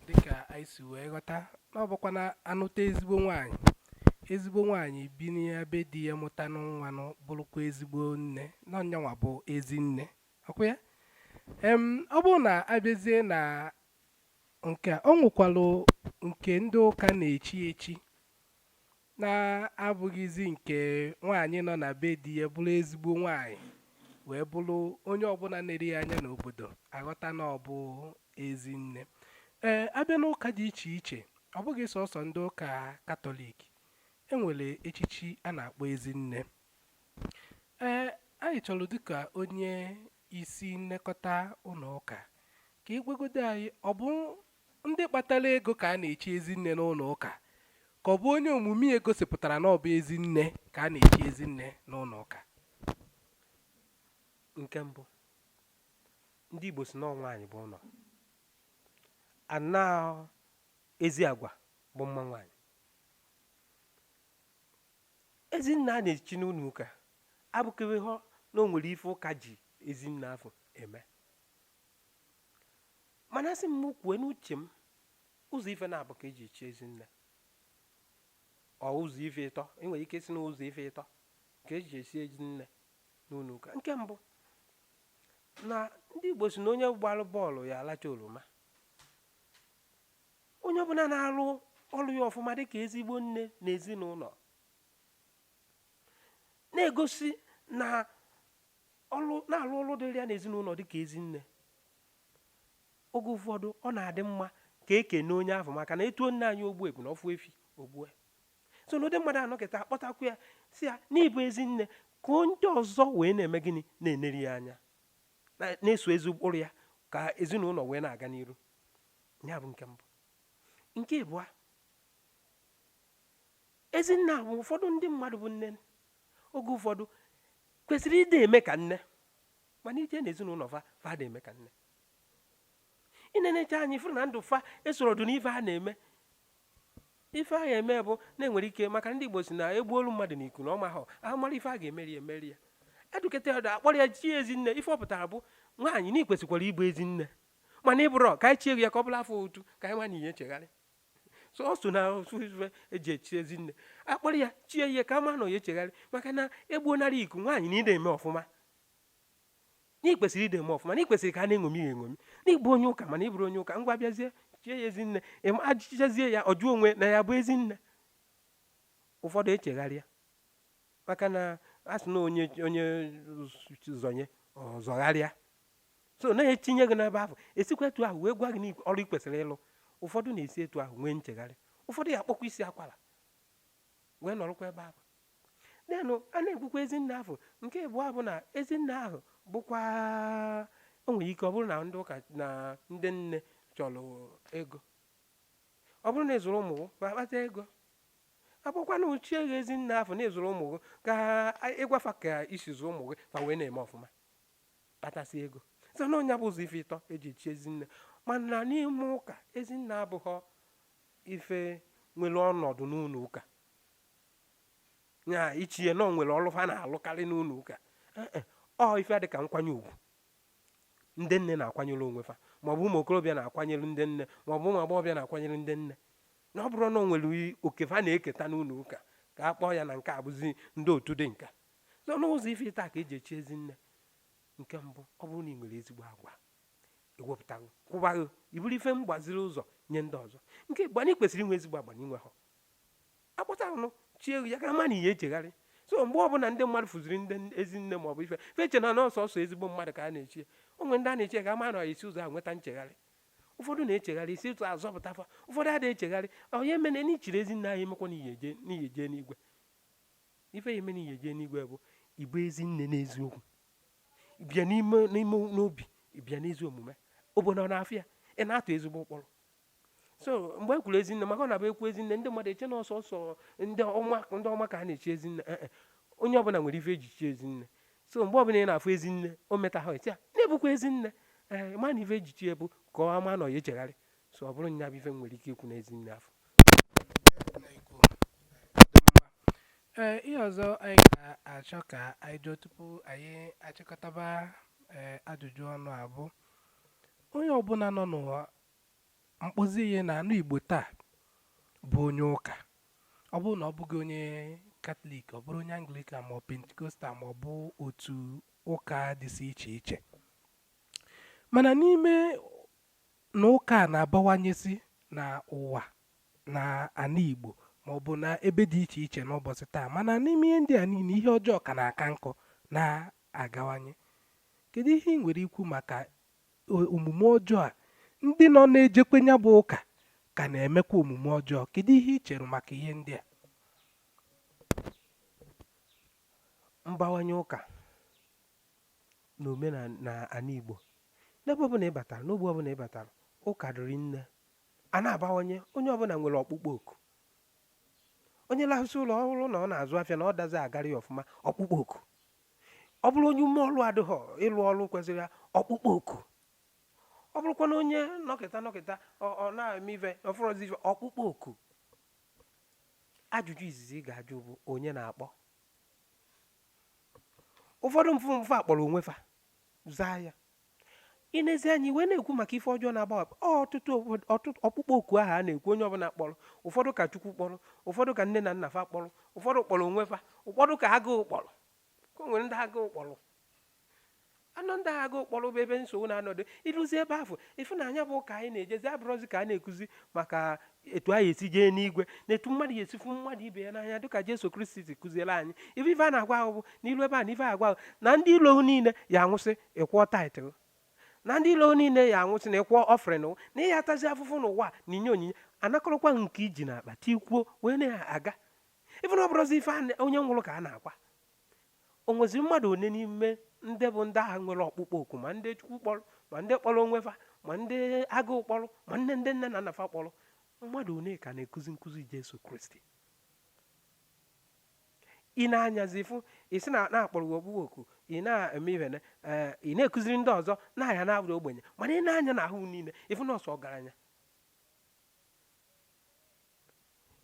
dịka anyị si wee ghọta na ọbụkwana anụta ezigbo nwaanyị bi n'ebe di ya mụtanụ nwanụ bụrụkwa ezigbo nne na ọnyanwa bụ ezi nne ọkwa ya ọ bụrụ na abịazie na nke a o nwekwalụ nke ndị ụka na-echi echi na-abụghịzi nke nwaanyị nọ na be di ya bụrụ ezigbo nwaanyị wee bụrụ onye ọbụla na-eri ya anya n'obodo aghọta na ọ bụ ezi nne. Abịa n'ụka dị iche iche ọ bụghị sọsọ ndị ụka katọlik enwere echichi a na-akpọ ezi nne. Anyị chọrọ dịka onye isi nlekọta ụlọ ụka ka igwegodo anyị ọ bụ ndị kpatara ego ka a na-echi ezi nne n'ụlọ ụka ka ọ bụ onye omume ya gosipụtara na ọ bụ ezi nne ka a na-echi ezi nne n'ụlọ ụka.
Nke mbụ, ndị Igbo si na nwaanyị bụ ụlọ, ana ezi agwa bụ mma nwaanyị. Ezi nne a na-echi n'ụlọ ụka abụkewe ha na o nwere ife ụka ji ezi nne afọ eme, mana sị m kwue n'uche m ụzọ ife na-abụ ka eji echi ezi nne ọ ụzọ ife ịtọ. Enwere ike si na ụzọ ife ịtọ ka eji esi ezi nne n'ụlọ ụka. Nke mbụ, na ndị Igbo si na onye gbara bọọlụ ya alacha oroma. Onye ọbụla na-arụ ọrụ ya ọfụma dịka ezigbo nne na ezinụlọ na-egosi na na-arụ ọrụ dịrị ya n'ezinụlọ dịka ezi nne. Oge ụfọdụ ọ na-adị mma ka ekene onye ahụ maka na etuo nne anyị ogbu ebu na ọfụ efi ogbue. So n'ụdị mmadụ anọkịta akpọtakwu ya si ya n'ịbụ ezi nne ka ndị ọzọ wee na-eme gịnị na-eneri ya anya na-eso ezi ụkpụrụ ya ka ezinụlọ wee na-aga n'iru. Ya bụ nke mbụ. Nke ịbụa, ezi nne bụ ụfọdụ ndị mmadụ bụ nne oge ụfọdụ kwesịrị ịdị eme ka nne, mana ije n'ezinụlọ fa dị eme ka nne. Ịnenecha anyị fụrụ na ndụ fa esoro ọdụ n'ife ha na-eme. Ife a eme bụ na-enwere ike maka ndị Igbo si na egbuolu mmadụ n'iku na ọma ha amara ife a ga-emeri ya. Eduketa ya akpọrọ ya chi ezi nne. Ife ọ pụtara bụ nwaanyị na ikwesịkwara ịbụ ezi nne, mana ịbụrụ ka anyị chie ya ka ọ bụla afọ otu ka anyị nwa na ihe chegharị. So ọ so na ife eji echi ezi nne akpọrọ ya chie ihe ka ama na onye chegharị maka na egbuonara iku nwaanyị na ide eme ọfụma, na ikwesịrị ide eme ọfụma, na ikwesịrị ka a na-eṅomi ya eṅomi, na ịbụ onye ụka mana ịbụrụ onye ụka ngwa bịazie chie ya ezi nne ajụchazie ya ọjụọ onwe na ya bụ ezi nne. Ụfọdụ echegharịa maka na a sị na onye zonye ọzọgharịa. So na-etinye gị n'ebe ahụ esikwa etu ahụ wee gwa gị ọrụ ị kwesịrị ịlụ. Ụfọdụ na-esi etu ahụ nwee nchegharị, ụfọdụ ya akpọkwa isi akwara wee nọrọkwa ebe ahụ. Nenụ a na-ekwukwa ezi nne ahụ. Nke abụọ bụ na ezi nne ahụ bụkwa o nwere ike ọ bụrụ na ndị ụka na ndị nne chọrọ ego, ọ bụrụ na ịzụrụ ụmụ gị kpata ego, abụkwa na uchie gị ezi nne ahụ na ịzụrụ ụmụ gị ka ịgwafa ka isi zụọ ụmụ gị fa wee na-eme ọfụma kpatasị ego. So na onye bụ ụzọ ife ịtọ eji echi ezi nne. Mana n'ime ụka ezi nne abụghị ife nwere ọnọdụ n'ụlọ ụka ya ichie na o nwere ọrụ ha na-alụkarị n'ụlọ ụka. Ọ ife dị ka nkwanye ugwu ndị nne na-akwanyere onwe fa, maọbụ ụmụ okorobịa na-akwanyere ndị nne, maọbụ ụmụ agbọghọbịa na-akwanyere ndị nne. Na ọ bụrụ na o nwere oke fa na-eketa n'ụlọ ụka ka a kpọọ ya na nke abụzi ndị otu dị nka. So n'ụzọ ife ịta ka eji echi ezi nne. Nke mbụ, ọ bụrụ na ị nwere ezigbo agwa ewepụtago kwụbaghị iburu ife mgbaziri ụzọ nye ndị ọzọ. Nke ịgba na ị kwesịrị inwe ezigbo agba n'inwe ha akpọtarụ chie ya ka ama na ihe echegharị. So mgbe ọbụla ndị mmadụ fụziri ndị ezi nne maọbụ ife feche na ọsọ ezigbo mmadụ ka a na-echi, onwe ndị a na-echi ka ama na esi ụzọ ahụ nweta nchegharị. Ụfọdụ na-echegharị isi ụtụ azọpụta fa, ụfọdụ adịghị echegharị onye mene na ichiri ezi nne anyị emekwa n'ihe eje n'igwe. Ife ya eme n'ihe eje n'igwe bụ ịbụ ezi nne n'eziokwu, bịa n'ime n'obi, bịa n'ezi omume, obodo na-afịa ị na-atụ ezigbo ụkpụrụ. So mgbe e kwuru ezi nne maka ọ na-abụ ekwu ezi nne ndị mmadụ eche na ọsọ ndị ọma ka a na-echi ezi nne. Onye ọbụla nwere ife eji chi ezi nne. So mgbe ọbụla ị na-afụ ezi nne o meta ha eti na-ebukwa ezi nne ma na ife eji chi ebu ka ọ ama na ọ ya echegharị. So ọ bụrụ nya bụ ife nwere ike ikwu na ezi nne afọ.
Ihe ọzọ anyị ga-achọ ka anyị jụọ tupu anyị achịkọtaba ajụjụ ọnụ abụ onye ọbụla nọ n'ụwa mkpụzi ihe na anụ Igbo taa bụ onye ụka, ọ bụrụ na ọ bụghị onye Katọlik, ọ bụrụ onye Anglican ma ọ Pentikọstal ma ọ bụ otu ụka dịsị iche iche. Mana n'ime na ụka na-abawanyesi na ụwa na ana Igbo ma ọ bụ na ebe dị iche iche n'ụbọchị taa, mana n'ime ihe ndị a niile ihe ọjọọ ka na-aka nkọ na-agawanye. Kedu ihe ị nwere ikwu maka omume ọjọọ a ndị nọ na-ejekwe ya bụ ụka ka na-emekwa omume ọjọọ? Kedu ihe ị chere maka ihe ndị a?
Mbawanye ụka na omenala ana Igbo, n'ebe ọbụla ị batara, n'ogbe ọbụla ị batara, ụka dịrị nne, a na-abawanye. Onye ọbụla nwere ọkpụkpọ oku. Onye lahụsị ụlọ ọhụrụ na ọ na-azụ afịa na ọ dazi agarị ọfụma, ọkpụkpọ oku. Ọ bụrụ onye ume ọrụ adịghọ ịlụ ọrụ kwesịrị ya, ọkpụkpọ oku. Ọ bụrụkwa na onye nọkịta ọ na-eme ife ọfụrọzi ife, ọkpụkpọ oku. Ajụjụ izizi ị ga-ajụ bụ onye na-akpọ. Ụfọdụ mfu akpọrọ onwe fa zaa ya. Ị na-ezi anyị wee na-ekwu maka ife ọjọọ na-agbawapụ ọtụtụ ọkpụkpọ oku ahụ a na-ekwu onye ọbụla kpọrọ. Ụfọdụ ka Chukwu kpọrọ, ụfọdụ ka nne na nna fa kpọrọ, ụfọdụ kpọrọ onwe fa, ụfọdụ ka agụụ kpọrọ. O nwere ndị agụụ kpọrọ. Anọ ndị agụụ kpọrọ bụ ebe nsogbu na-anọdụ. Ịrụzi ebe ahụ ịfụnanya bụ ụka anyị na-ejezi abụrụzi ka a na-ekuzi maka etu anyị esi jee n'igwe na etu mmadụ ya esifu mmadụ ibe ya n'anya dịka Jesu Kristi kụziere anyị. Ife a na-agwa ahụ bụ n'ilu ebe a na ife agwa ahụ na ndị ilo niile ya anwụsị ịkwụọ taịtịl, na ndị ilo niile ya anwụsị na ịkwụọ ọfrịn, na ihe atazi afụfụ n'ụwa na inye onyinye anakọrọkwa nke iji na akpa tikwuo wee na-aga. Ife na ọ bụrụzi ife onye nwụrụ ka a na-akwa. O nwezi mmadụ one n'ime ndị bụ ndị agha nwere ọkpụkpọ oku, ma ndị Chukwu kpọrọ, ma ndị kpọrọ onwe fa, ma ndị agụụ kpọrọ, ma ndị nne na nna fa kpọrọ, mmadụ one ka na-ekuzi nkụzi Jesu Kristi? Ị na-anyazi fụ isi na-akpọrọ ọkpụkpọ oku, ị na-eme ihe ị na-ekụziri ndị ọzọ na-aya na-abụrụ ogbenye, mana ị na-anya na ahụ niile ịfụ na ọsọ ọgaranya.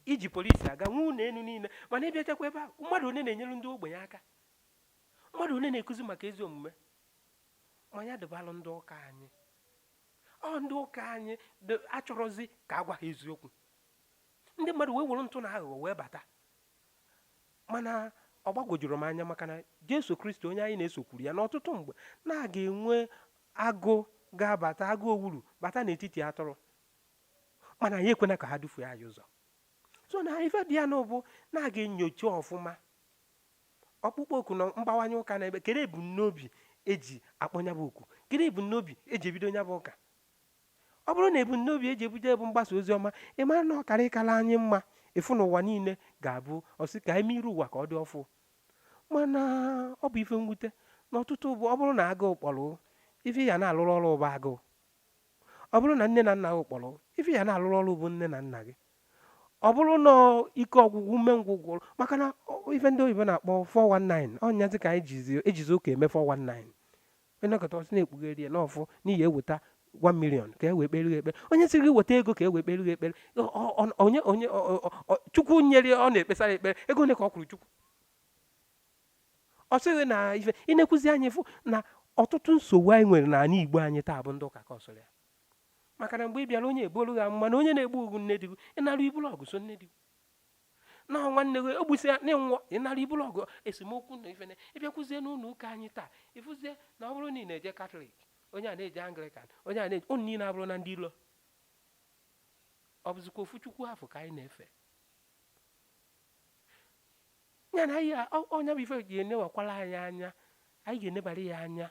Iji polisi aga nwe ụlọ elu niile, mana ịbịachakwa ebe ahụ mmadụ one na-enyere ndị ogbenye aka, mmadụ one na-ekuzi maka ezi omume. Manya dịbalụ ndị ụka anyị, ndị ụka anyị achọrọzi ka agwa ha eziokwu. Ndị mmadụ wee were ntụ na aghụghọ wee bata. Mana ọ gbagwojuru m anya maka na Jesu Kristi onye anyị na-esokwuru ya n'ọtụtụ mgbe na-aga enwe agụ ga-abata, agụ owuru bata n'etiti atụrụ, mana anyị ekwena ka ha dufuo anyị ụzọ. So na ife dị ya n'ụbụ na-aga enyocha ọfụma ọkpụkpọ oku na mgbawanye ụka na ebe kedu ebumnobi eji akpọnya bụ oku, kedu ebumnobi eji ebido nya bụ ụka. Ọ bụrụ na ebumnobi eji ebido ebu mgbasa ozi ọma, ị mara na ọ karị ịkala anyị mma ịfụ n'ụwa niile ga-abụ ọsị ka eme iru ụwa ka ọ dị ọfụ. Mana ọ bụ ife mwute na ọtụtụ bụ ọ bụrụ na agụụ kpọrọ ife ya na-alụrụ ọrụ ụba agụụ, ọ bụrụ na nne na nna gị kpọrọ ife ya na-alụrụ ọrụ bụ nne na nna gị, ọ bụrụ na ike ọgwụgwụ umengwụ maka na ife ndị oyibo na-akpọ 419 ọnyazi ka anyị ejizi ụka eme 419 enekọta ọsị na-ekpugheri ya n'ọfụ n'ihi eweta 1 million ka e wee kpere ekpere. Onye siri gị weta ego ka e wee kpere ekpere, onye Chukwu nyere ọ na-ekpesara ekpere, ego ole ka ọ kwuru Chukwu? Ọ sịghị na ife ị na-ekwuzi anyị fụ na ọtụtụ nsogbu anyị nwere n'ala Igbo anyị taa bụ ndị ụka ka ọsọrọ ya. Maka na mgbe ị bịara onye ebolu gị mma na onye na-egbu ugwu nne di gị ịnara ibulu ọgụ so nne di gị na nwanne gị ogbusi ya na-enwụọ ịnara ibulu ọgụ esemokwu na ife na ịbịakwuzie n'ụlọ ụka anyị taa ịfụzie na ọ bụrụ na ị na-eje Katọlik, onye a na-eje Anglican, onye a na-eje ụnụ niile abụrụ na ndị ilo. Ọ bụzikwa ofu Chukwu afọ ka anyị na-efe ya na anyị onye bụ ife ga-enewakwala anyị anya, anyị ga-enebara ya anya.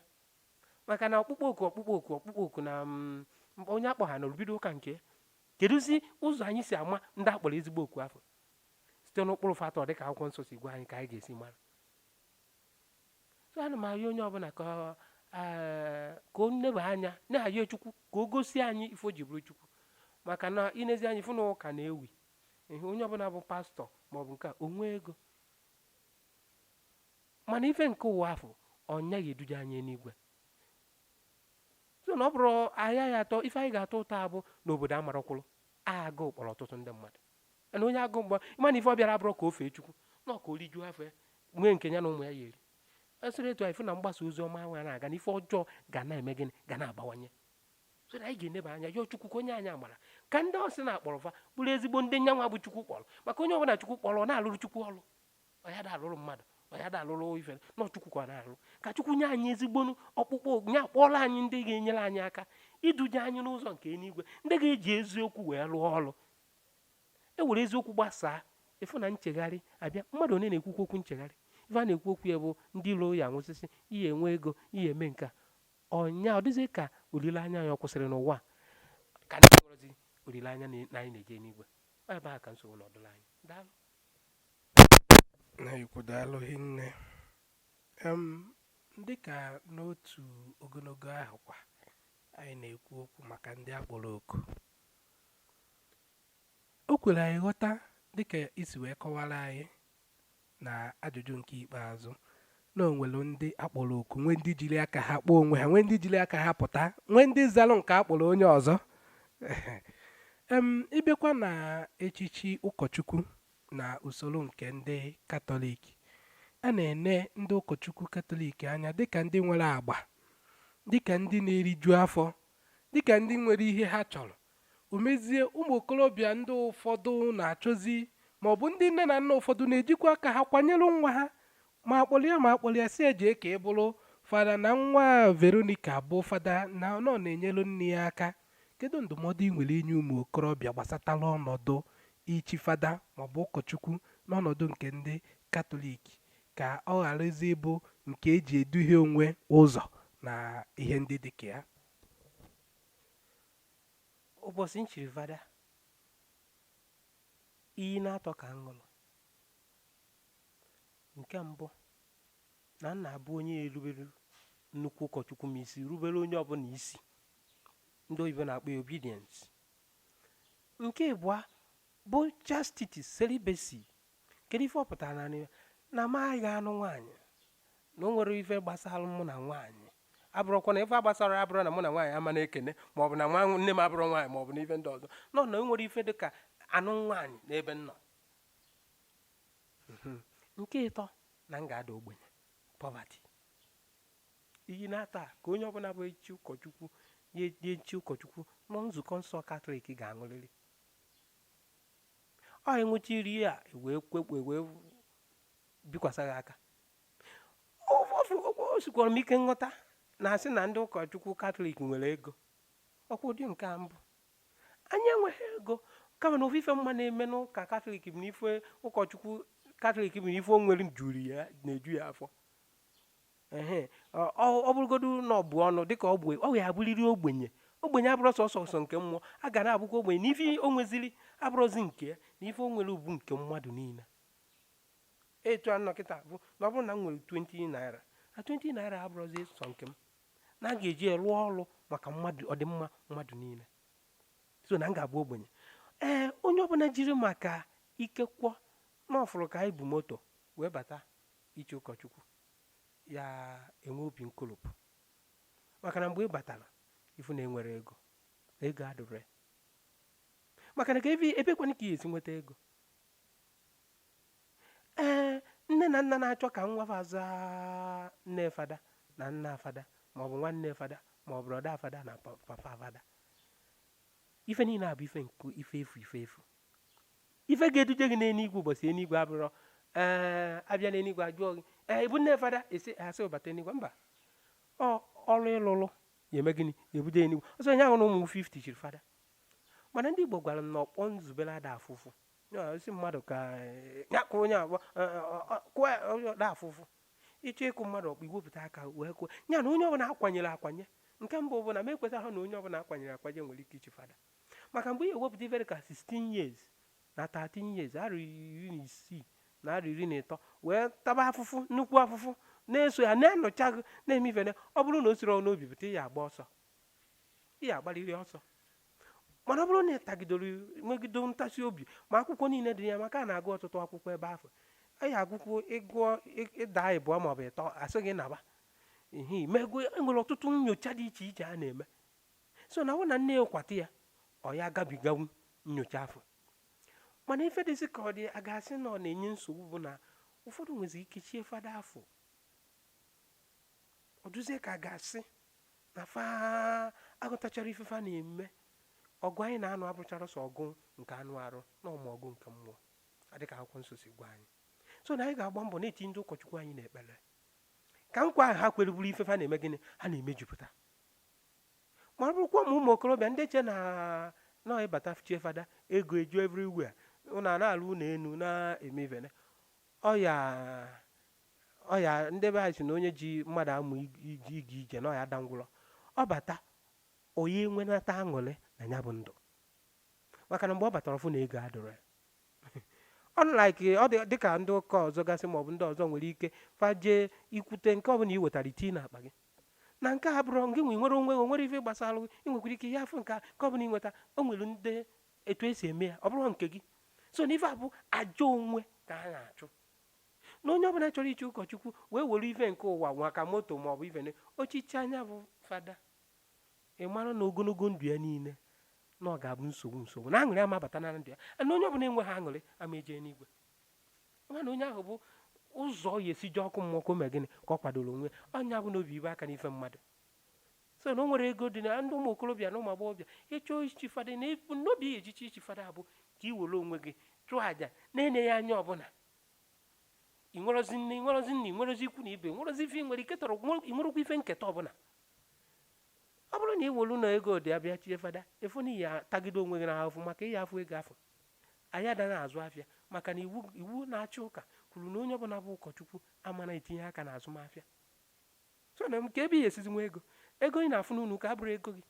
Maka na ọkpụkpọ oku na onye akpọ ha na obido ụka nke kedụzi ụzọ anyị si ama ndị akpọrọ ezigbo oku afọ site n'ụkpụrụ fatọ dịka akwụkwọ nsọ si gwa anyị ka anyị ga-esi mara. So ana m arịọ onye ọbụla ka o neba anya na-arịọ Chukwu ka o gosi anyị ife o ji bụrụ Chukwu. Maka na inezi anyị fụ na ụka na-ewi ihe onye ọbụla bụ pastọ maọbụ nke onwe ego, mana ife nke ụwa afọ ọnya ga-eduje anyị n'igwe. So na ọ bụrụ ahịa ya atọ ife anyị ga-atọ ụta abụ n'obodo amarakwụrụ agụụ kpọrọ ọtụtụ ndị mmadụ, na onye agụụ mgba ịmana ife ọ bịara abụrụ ka o fee Chukwu na ọka orijuo afọ ya nwee nke ya na ụmụ ya ya eri. esere etu anyị fụ na mgbasa ozi ọma ahụ na-aga n'ife ọjọọ ga na-eme gịnị ga na-abawanye so na anyị ga-eneba anya yọọ Chukwu ka onye anyị amara ka ndị ọsị na-akpọrọ fa bụrụ ezigbo ndị nyanwa bụ Chukwu kpọrọ maka onye ọbụla Chukwu kpọrọ ọ na-alụrụ Chukwu ọlụ ọ ya da-alụrụ mmadụ ọ ya da-alụrụ ife nọ Chukwu ka ọ na-alụ ka Chukwu nye anyị ezigbo ọkpụkpọ nye akpọrọ anyị ndị ga-enyere anyị aka iduje anyị n'ụzọ nke eluigwe ndị ga-eji eziokwu wee lụọ ọlụ e were eziokwu gbasaa ịfụ na nchegharị abịa mmadụ onye na-ekwukwu okwu nchegharị ife a na-ekwu okwu ya bụ ndị ilo ya nwụsịsị ihe enwe ego ihe eme nke ọnya ọ dịzị ka olileanya ya ọ kwụsịrị n'ụwa ka ndị nwere olileanya na anyị na-eje n'igwe ebe a ka nsogbu n'ọdụla anyị daalụ
na-ekwu daalụ hinne dịka n'otu ogologo ahụ kwa anyị na-ekwu okwu maka ndị akpọrọ oku o kwere anyị ghọta dịka isi wee kọwara anyị na ajụjụ nke ikpeazụ na onwere ndị akpọrọ oku nwee ndị jiri aka ha kpọọ onwe ha nwee ndị jiri aka ha pụta nwee ndị zalụ nke akpọrọ onye ọzọ ịbịakwa na echichi ụkọchukwu na usoro nke ndị Katọlik a na-ene ndị ụkọchukwu Katọlik anya dịka ndị nwere agba dịka ndị na-eriju afọ dịka ndị nwere ihe ha chọrọ umezie ụmụ okorobịa ndị ụfọdụ na-achọzi ma ọ bụ ndị nne na nna ụfọdụ na-ejikwa aka ha kwanyere nwa ha ma akpọrọ ya si eji eke bụrụ fada na nwa Veronica bụ fada na ọ na-enyelu nne ya aka kedu ndụmọdụ ị nwere inye ụmụ okorobịa gbasatara ọnọdụ ichi fada maọbụ ụkọchukwu n'ọnọdụ nke ndị Katọlik ka ọ gharazi ịbụ nke eji eduhie onwe ụzọ na ihe ndị dịka ya
ụbọchị nchiri fada iyi na-atọ ka ṅụrụ nke mbụ na nna abụ onye erubere nnukwu ụkọchukwu m isi rubere onye ọbụla isi ndị oyibo na-akpọ ya obedience nke abụọ bụ chastity celibacy kedu ife ọ pụtara na m agaghị anụ nwaanyị na o nwere ife gbasara mụ na nwaanyị abụrụkwa na ife gbasara abụrụ na mụ na nwaanyị ama na-ekene maọbụ na nne m abụrụ nwaanyị maọbụ na ife ndị ọzọ nọ na o nwere ife dịka anụ nwaanyị n'ebe m nọ nke ịtọ na m ga-ada ogbenye poverty iyi na-ata ka onye ọbụla bụ echi ụkọchukwu ya echi ụkọchukwu nọ nzukọ nsọ Katọlik ga-aṅụrịrị ọ enwechiri ya wee bikwasị aka o sikwara m ike nghọta na-asị na ndị ụkọchukwu Katọlik nwere ego ọkwa ụdị nke a mbụ anyị enweghị ego kama na ofufe mma na-eme n'ụka Katọlik bụ n'ife ụkọchukwu Katọlik bụ n'ife o nwere na-eju ya afọ ọ bụrụgodu na ọ bụ ọnụ dịka ọ ya abụrịrị ogbenye abụrụ sọsọ nke mmụọ a ga na-abụkwa ogbenye n'ife o nweziri abụrụzi nke ya na ife o nwere ubu nke mmadụ niile etu a nọkịta bụ na ọ bụrụ na m nwere 20 naira na 20 naira abụrụzi sọ nke m na a ga-eji rụọ ọrụ maka ọdịmma mmadụ niile so na m ga-abụ ogbenye onye ọbụla jiri maka ikekwọ n'ọfụrụ ka anyị bụ moto wee bata iche ụkọchukwu ya enwe obi nkolopụ maka na mgbe ị batara ifu na enwere ego adụrụ maka na ka ebekwana ka esi nweta ego nne na nna na-achọ ka nwa aza nne fada na nna fada maọbụ nwanne fada maọbụ brọda fada na papa fada ife niile abụ ife efu ife ga-eduje gị n'eluigwe ụbọchị eluigwe abụrọ abịa n'eluigwe ajụọ gị ịbụ nne fada asị ụbata eluigwe mba ọrụ ịlụlụ ya eme gịnị ya ebuje eluigwe ọsọ onye ahụ na ụmụ 50 chiri fada mana ndị Igbo gwara m na ọkpọ nzubere ada afụfụ si mmadụ ka ya kwụrụ onye abụọ kụọ da afụfụ ịchọ ịkụ mmadụ ọkpụ iwepụta aka wee kwuo ya na onye ọbụla akwanyere akwanye nke mbụ bụ na m ekweta ha na onye ọbụla akwanyere akwanye nwere ike ichi fada maka mgbe ya ewepụta ifere ka 16 years na 13 years arọ 16 na arọ 13 wee taba afụfụ nnukwu afụfụ na-eso ya na-enyocha gị na-eme ife ọ bụrụ na o siri ọnụ obi pụta ya agba ọsọ ya agbaliri ọsọ mana ọ bụrụ na ị tagidoro nwegido ntasi obi ma akwụkwọ niile dị ya maka a na-agụ ọtụtụ akwụkwọ ebe afọ anyị agụkwụ ịgụọ ịda ịbụọ maọbụ ịtọ asị gị naba megụ enwere ọtụtụ nyocha dị iche iche a na-eme so na ọ na nne ya kwata ya ọ ya gabigawu nyocha afọ mana ife dịzị ka ọ dị a ga-asị na ọ na-enye nsogbu bụ na ụfọdụ nwezi ike chie fada afọ ọ dụzie ka a ga-asị na fa agụtachara ifefa na-eme ọgụ anyị na-anụ abụchara sọ ọgụ nke anụ arụ na ọma ọgụ nke mmụọ adịka akwụkwọ nsọ si gwa anyị so na anyị ga-agba mbọ na-eti ndị ụkọchukwu anyị na-ekpere ka nkwa ahụ ha kwere bụrụ ifefa na-eme gịnị ha na-emejupụta ma ọ bụrụkwa ụmụ okorobịa ndị che na ịbata chie fada ego eju everywhere ụnụ a na-alụ ụlọ enu na-eme ivene ọya ndị be anyị si na onye ji mmadụ amụ ịga ije na ọya dangwụrọ ọ bata onye nwenata aṅụrị na ya bụ ndụ maka na mgbe ọ batara ọfụ na ego adụrụ ya ọ dịka ndị ụka ọzọ gasị maọbụ ndị ọzọ nwere ike faje ikwute nke ọbụla i wetara iti n'akpa gị na nke a bụrụ gị nwere onwe nwere ife gbasara gị ị nwekwara ike ya afụ nke ọbụla ị nweta o nwere ndị etu esi eme ya ọ bụrụ nke gị so na ife a bụ ajọ onwe ka ha na-achụ na onye ọbụla chọrọ iche ụkọchukwu wee were ife nke ụwa maka moto maọbụ ife ochichi anya bụ fada ị mara na ogologo ndụ ya niile na ọ ga-abụ nsogbu na aṅụrị ama bata na ndụ ya na onye ọbụla enweghị aṅụrị ama eje n'igwe mana onye ahụ bụ ụzọ ya esi ji ọkụ mmụọ ka o mee gịnị ka ọ kwadoro onwe ọnya bụ n'obi ibe aka n'ife mmadụ so na o nwere ego dị na ndị ụmụ okorobịa na ụmụ agbọghọbịa ịchọọ ichi fada na n'obi ya ejichi ichi fada bụ ka ị were onwe gị chụọ àjà na-enye ya anya ọbụla ị nwerozi nne ị nwerozi ikwu na ibe nwerozi ife ị nwere ike tọrọ ị nwerekwa ife nketa ọbụla ọ bụrụ na ị welu na ego dị abịa chie fada efu na ya tagide onwe gị n'ahụfụ maka ihe afụ ego afọ anyị adaghị azụ afịa maka na iwu na-achị ụka kwuru na onye ọbụla bụ ụkọchukwu ama na-etinye aka na azụmahịa so na nke ebe ihe esizi nwa ego ị na-afụ n'ụlọ ka abụrụ ego gị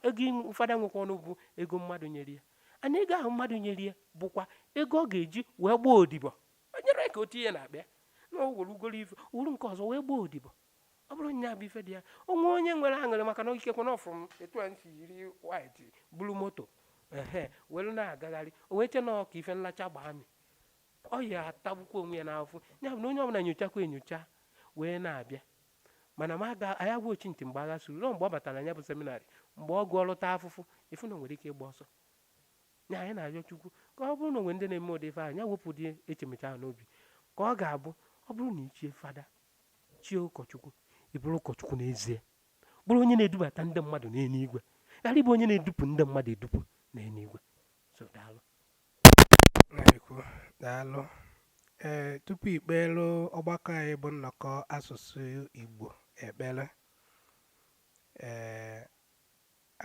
ego fada nwekwa ọnụ bụ ego mmadụ nyere ya ana ego ahụ mmadụ nyere ya bụkwa ego ọ ga-eji wee gbaa odibo o nyere ka o tinye na-akpịa na o were ugoro ife wuru nke ọzọ wee gbaa odibo ọ bụrụ nya bụ ife dị ya onwe onye nwere aṅụrị maka na ikekwe na ọfụrụ etu a nsi yiri white buru moto were na-agagharị o wee che na ọka ife nlacha gbaa amị ọ ya atagbukwa onwe ya n'afọ ya bụ na onye ọbụla nyochakwa enyocha wee na-abịa mana anyị agwa ochi ntị mgbe agha suru ruo mgbe ọ batara anya bụ seminarị mgbe ọ gụọlụta afụfụ ifu na nwere ike ịgba ọsọ nya anyị na-arịọ Chukwu ka ọ bụrụ na onwe ndị na-eme ụdị ife ahụ ya wepụ dị echemecha ahụ n'obi ka ọ ga-abụ ọ bụrụ na ichie fada chie ụkọchukwu ị bụrụ ụkọchukwu n'ezie bụrụ onye na-edubata ndị mmadụ n'eluigwe ghara ịbụ onye na-edupụ ndị mmadụ edupụ n'eluigwe so daalụ
daalụ tupu ikpelu ọgbakọ anyị bụ nnọkọ asụsụ Igbo ekpere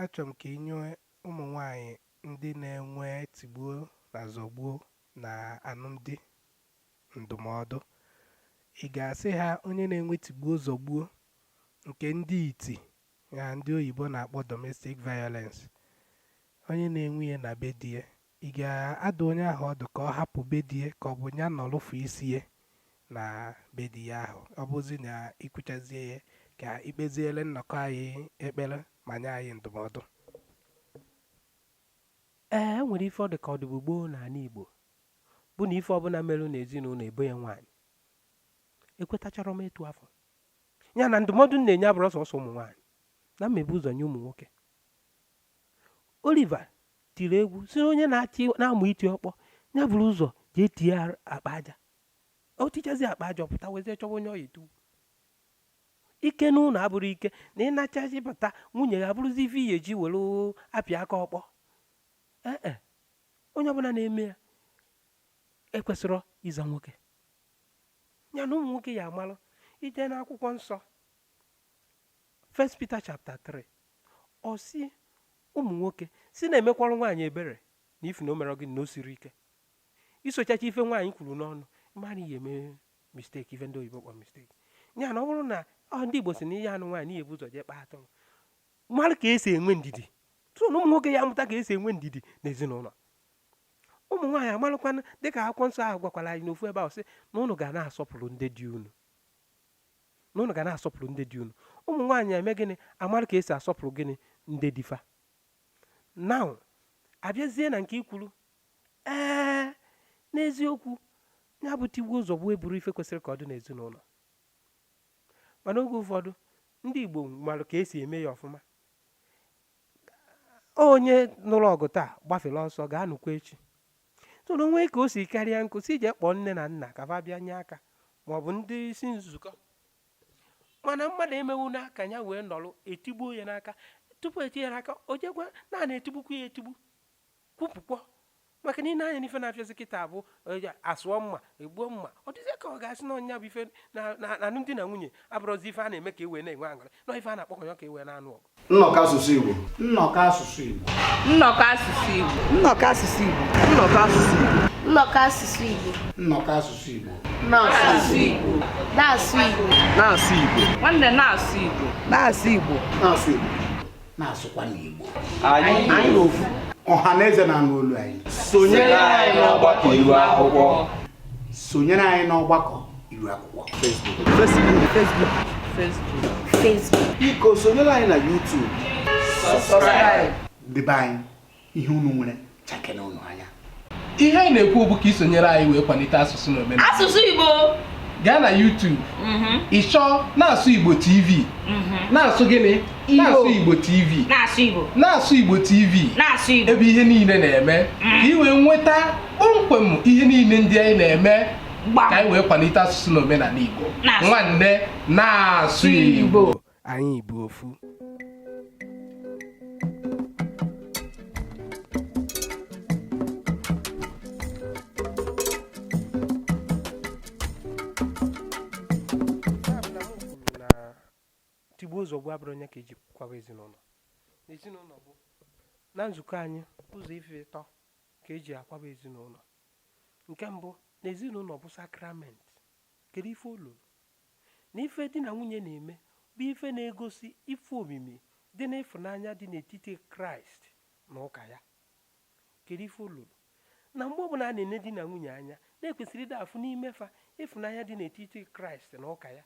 achọrọ m ka inye ụmụ nwanyị ndị na-enwe tigbuo na zọgbuo na alụmdi ndụmọdụ ị ga-asị ha onye na-enwe tigbuo zọgbuo nke ndị iti na ndị oyibo na-akpọ domestic violence onye na-enwe ya na be di ya ị ga-adụ onye ahụ ọdụ ka ọ hapụ be di ya ka ọ bụ ya nọrụfu isi ya na be di ya ahụ ọ bụzi na ikwuchazie ya ka ikpeziele nnọkọ anyị ekpere ma nye anyị ndụmọdụ
nwere ife ọ dị ka ọdịbụ gboo n'ala Igbo bụ na ife ọbụla merụ n'ezinụlọ ebo ya nwaanyị ekwetachara m etu afọ ya na ndụmọdụ na-enye abụrụ sọsọ ụmụ nwaanyị na mmebe ụzọ nye ụmụ nwoke Oliver tiri egwu si onye na-amụ iti ọkpọ ya bụrụ ụzọ jee tie akpa aja o tichazi akpa aja ọpụta wezie chọba onye ọya etu ike n'ụlọ abụrụ ike na ịnachazi bata nwunye ya abụrụzi ife ihe ji were apịa aka ọkpọ onye ọbụla na-eme ya ekwesịrọ ịza nwoke ya na ụmụ nwoke ya amalụ ije n'akwụkwọ nsọ 1 Peter chapter 3 ọ si ụmụ nwoke si na-emekwarụ nwaanyị ebere na ifu na o mere gị na o siri ike isochacha ife nwaanyị kwuru n'ọnụ mara ihe eme mistake ife ndị oyibo kpọ mistake ya na ọ bụrụ na ndị Igbo si na ihe anụ nwaanyị ihe bụ ụzọ jee kpaa atụrụ mara ka esi enwe ndidi tụọ na ụmụ nwoke ya amụta ka esi enwe ndidi n'ezinụlọ ụmụ nwaanyị amalụkwana dịka akwụkwọ nsọ ahụ gwakwara anyị n'ofu ebe ahụ sị na ụnụ ga na-asọpụrụ ndị di unu ụmụ nwaanyị eme gịnị amara ka esi asọpụrụ gịnị ndị difa now abịazie na nke ikwuru n'eziokwu ya bụ tigbuo ụzọ bụ eburu ife kwesịrị ka ọ dị n'ezinụlọ mana oge ụfọdụ ndị Igbo maara ka esi eme ya ọfụma onye nụrụ ọgụ taa gbafere ọsọ ga-anụkwa echi so na onwe ka o si karịa nkụ si je kpọọ nne na nna ka fa bịa nye aka maọbụ ndị isi nzukọ mana mmadụ emewu n'aka ya wee nọrọ etigbuo ya n'aka tupu etinye ya n'aka o jekwa naanị etigbukwa ya etigbu kwupụkwa maka na ị na-anya n'ife na-afịazi kịta bụ asụọ mma egbuo mma ọ dịzie ka ọ ga-asị na ọnya bụ ife na alụmdi na nwunye abụrụzi ife a na-eme ka e wee na-enwe aṅụrị na ife a na-akpọkọnyọ ka e wee na-anụ ọgụ.
Nnọkọ asụsụ Igbo.
Nnọkọ asụsụ Igbo.
Nnọkọ asụsụ Igbo.
Nnọkọ asụsụ Igbo. Nnọkọ asụsụ Igbo.
Nnọkọ asụsụ Igbo.
Nnọkọ asụsụ Igbo.
Na-asụ Igbo. Na-asụ Igbo.
Na-asụ Igbo.
Nwanne na-asụ Igbo.
Na-asụ Igbo.
Na-asụ Igbo. Na-asụkwa n'Igbo.
Anyị ofu.
Ọha na eze na-anụ olu anyị.
Sonyere anyị n'ọgbakọ iru akwụkwọ.
Sonyere anyị n'ọgbakọ iru akwụkwọ.
Facebook.
Biko sonyere anyị na YouTube.
Subscribe.
Debe anyị ihe unu nwere chakene unu anya.
Ihe anyị na-ekwu bụ ka isonyere anyị wee kwalite asụsụ na omenala.
Asụsụ Igbo.
Gaa na YouTube. Ịchọ Na-asụ Igbo TV. Na-asụ gịnị? Na-asụ Igbo TV.
Na-asụ Igbo.
Na-asụ Igbo TV.
Na-asụ Igbo.
Ebe ihe niile na-eme ka i wee nweta kpọmkwem ihe niile ndị anyị na-eme ka anyị wee kwalite asụsụ na omenala Igbo. Nwanne na-asụ Igbo.
Anyị bụ ofu. Tigbuo ụzọ bụ abụrụ onye ka eji kwaba ezinụlọ. Ezinụlọ bụ na nzukọ anyị ụzọ ife ịtọ ka eji akwaba ezinụlọ. Nke mbụ na ezinụlọ bụ sakrament. Kedu ife ụlọ na ife di na nwunye na-eme bụ ife na-egosi ife omimi dị n'ịfụnanya dị n'etiti Kraịst na ụka ya. Kedu ife ụlọ na mgbe ọbụla a na-ene di na nwunye anya na-ekwesịrị ịda afụ n'ime fa ịfụnanya dị n'etiti Kraịst na ụka ya.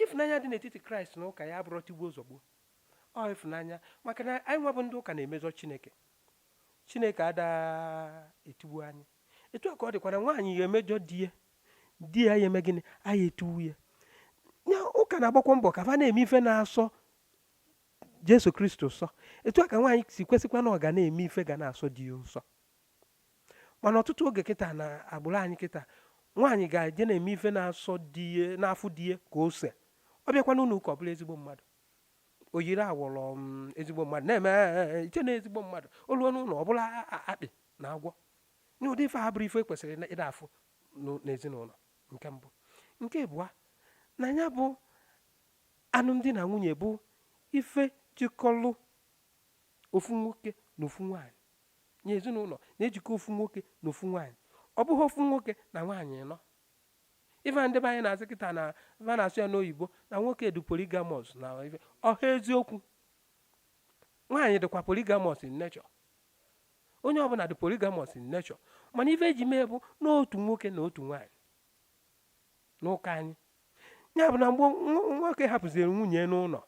Ịfụnanya dị n'etiti Kraịst na ụka ya abụrụ tigbuo ozugbo. Ọ ịfụnanya maka na anyị nwa bụ ndị ụka na-emezọ Chineke. Chineke ada etigbu anyị. Etu a ka ọ dịkwa na nwaanyị ga-emejọ di ya ya eme gịnị anyị etigbu ya. Nya ụka na-agbakwa mbọ ka fa na-eme ife na-asọ Jesu Kristo nsọ. Etu a ka nwaanyị si kwesịkwa na ọ ga na-eme ife ga na-asọ di ya nsọ. Mana ọtụtụ oge kịta na agbụrụ anyị kịta nwaanyị ga-eje na-eme ife na-asọ di ya n'afọ di ya ka ose. Ọ bịakwa n'ụlọ ụka ọ bụla ezigbo mmadụ. O yiri awọrọ ezigbo mmadụ na-eme iche na ezigbo mmadụ oluo n'ụlọ ọ bụla akpị na agwọ. N'ụdị ife a bụrụ ife kwesịrị ịda afụ n'ezinụlọ. Nke mbụ. Nke abụọ na ya bụ alụmdi na nwunye bụ ife jikọlụ ofu nwoke na ofu nwaanyị. Nye ezinụlọ na-ejikọ ofu nwoke na ofu nwaanyị. Ọ bụghị ofu nwoke na nwaanyị nọ. Ife ndị be anyị na-asị kịta na va na-asụ ya n'oyibo na nwoke dị polygamous na ife ọha eziokwu. Nwaanyị dịkwa polygamous in nature. Onye ọbụla dị polygamous in nature. Mana ife eji mee bụ n'otu nwoke na otu nwaanyị n'ụka anyị. Ya bụ na mgbe nwoke hapụziri nwunye n'ụlọ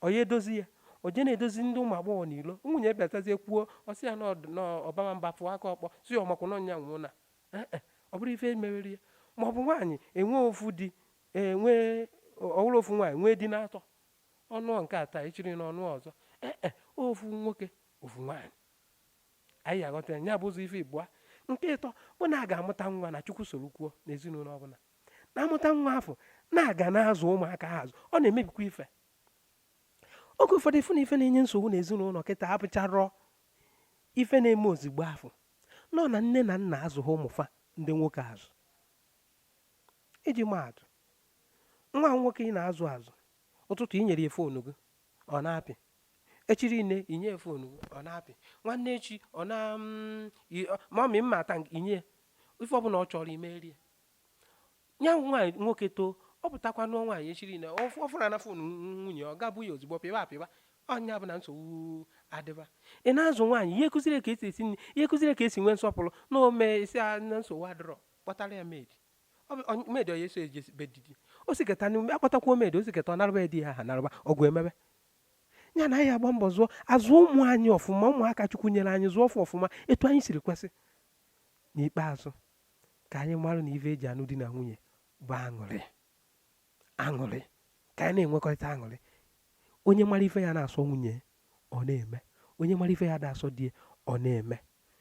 ọ ya edozi ya o je na-edozi ndị ụmụ agbọghọ n'ilo. Nwunye bịatazie kwuo ọ sị ya n'ọbama mba fụ aka ọkpọ si ọmakwụnọ nya nwụọ na ọ bụrụ ife meriri ya. Ma ọ bụ nwaanyị enwe ofu di enwe ọwụrụ ofu nwaanyị nwee di na-atọ ọnụ nke ata echiri n'ọnụ ọzọ ofu nwoke ofu nwaanyị. Anyị aghọta ya bụ ụzọ ife ịbụa. Nke ịtọ bụ na a ga-amụta nwa na Chukwu soro kwuo n'ezinụlọ ọbụla. Na-amụta nwa afọ na-aga na-azụ ụmụaka ha azụ ọ na-emebikwa ife. Oge ụfọdụ ife na ife na-enye nsogbu n'ezinụlọ kịta abụcharọ ife na-eme ozigbo afọ nọ na nne na nna azụghị ụmụfa ndị nwoke azụ. Iji maatụ nwa nwoke ị na-azụ azụ ụtụtụ inyere ya foonu gị ọ na-apị. Echiri nne inye foonu gị ọ na-apị. Nwanne echi ọ na mami mma ata inye ife ọbụla ọ chọrọ imeri ya. Nya nwaanyị nwoke too ọ pụtakwa n'ọnwa nwaanyị echiri nne ọ fụrụ na foonu nwunye ọ gabụ ya ozugbo pịba ọnya bụ na nsogbu adịba. Ị na-azụ nwaanyị ihe kụziri ka esi esi nri ihe kụziri ka esi nwee nsọpụrụ na ome isi na nsogbu adịrọ kpọtara ya meedi. Meedi ọ ya eso eje bedidi o siketa n'ume akpọtakwa meedi o siketa ọ narụba di ha narụba ọgụ emebe. Ya na anyị agba mbọ zụọ azụ ụmụ anyị ọfụma ụmụaka Chukwu nyere anyị zụọ ọfụma etu anyị siri kwesị. N'ikpeazụ ka anyị marụ na ife eji anụ di na nwunye bụ aṅụrị ka anyị na-enwekọrịta aṅụrị. Onye mara ife ya na-asọ nwunye ọ na-eme. Onye mara ife ya na-asọ di ọ na-eme.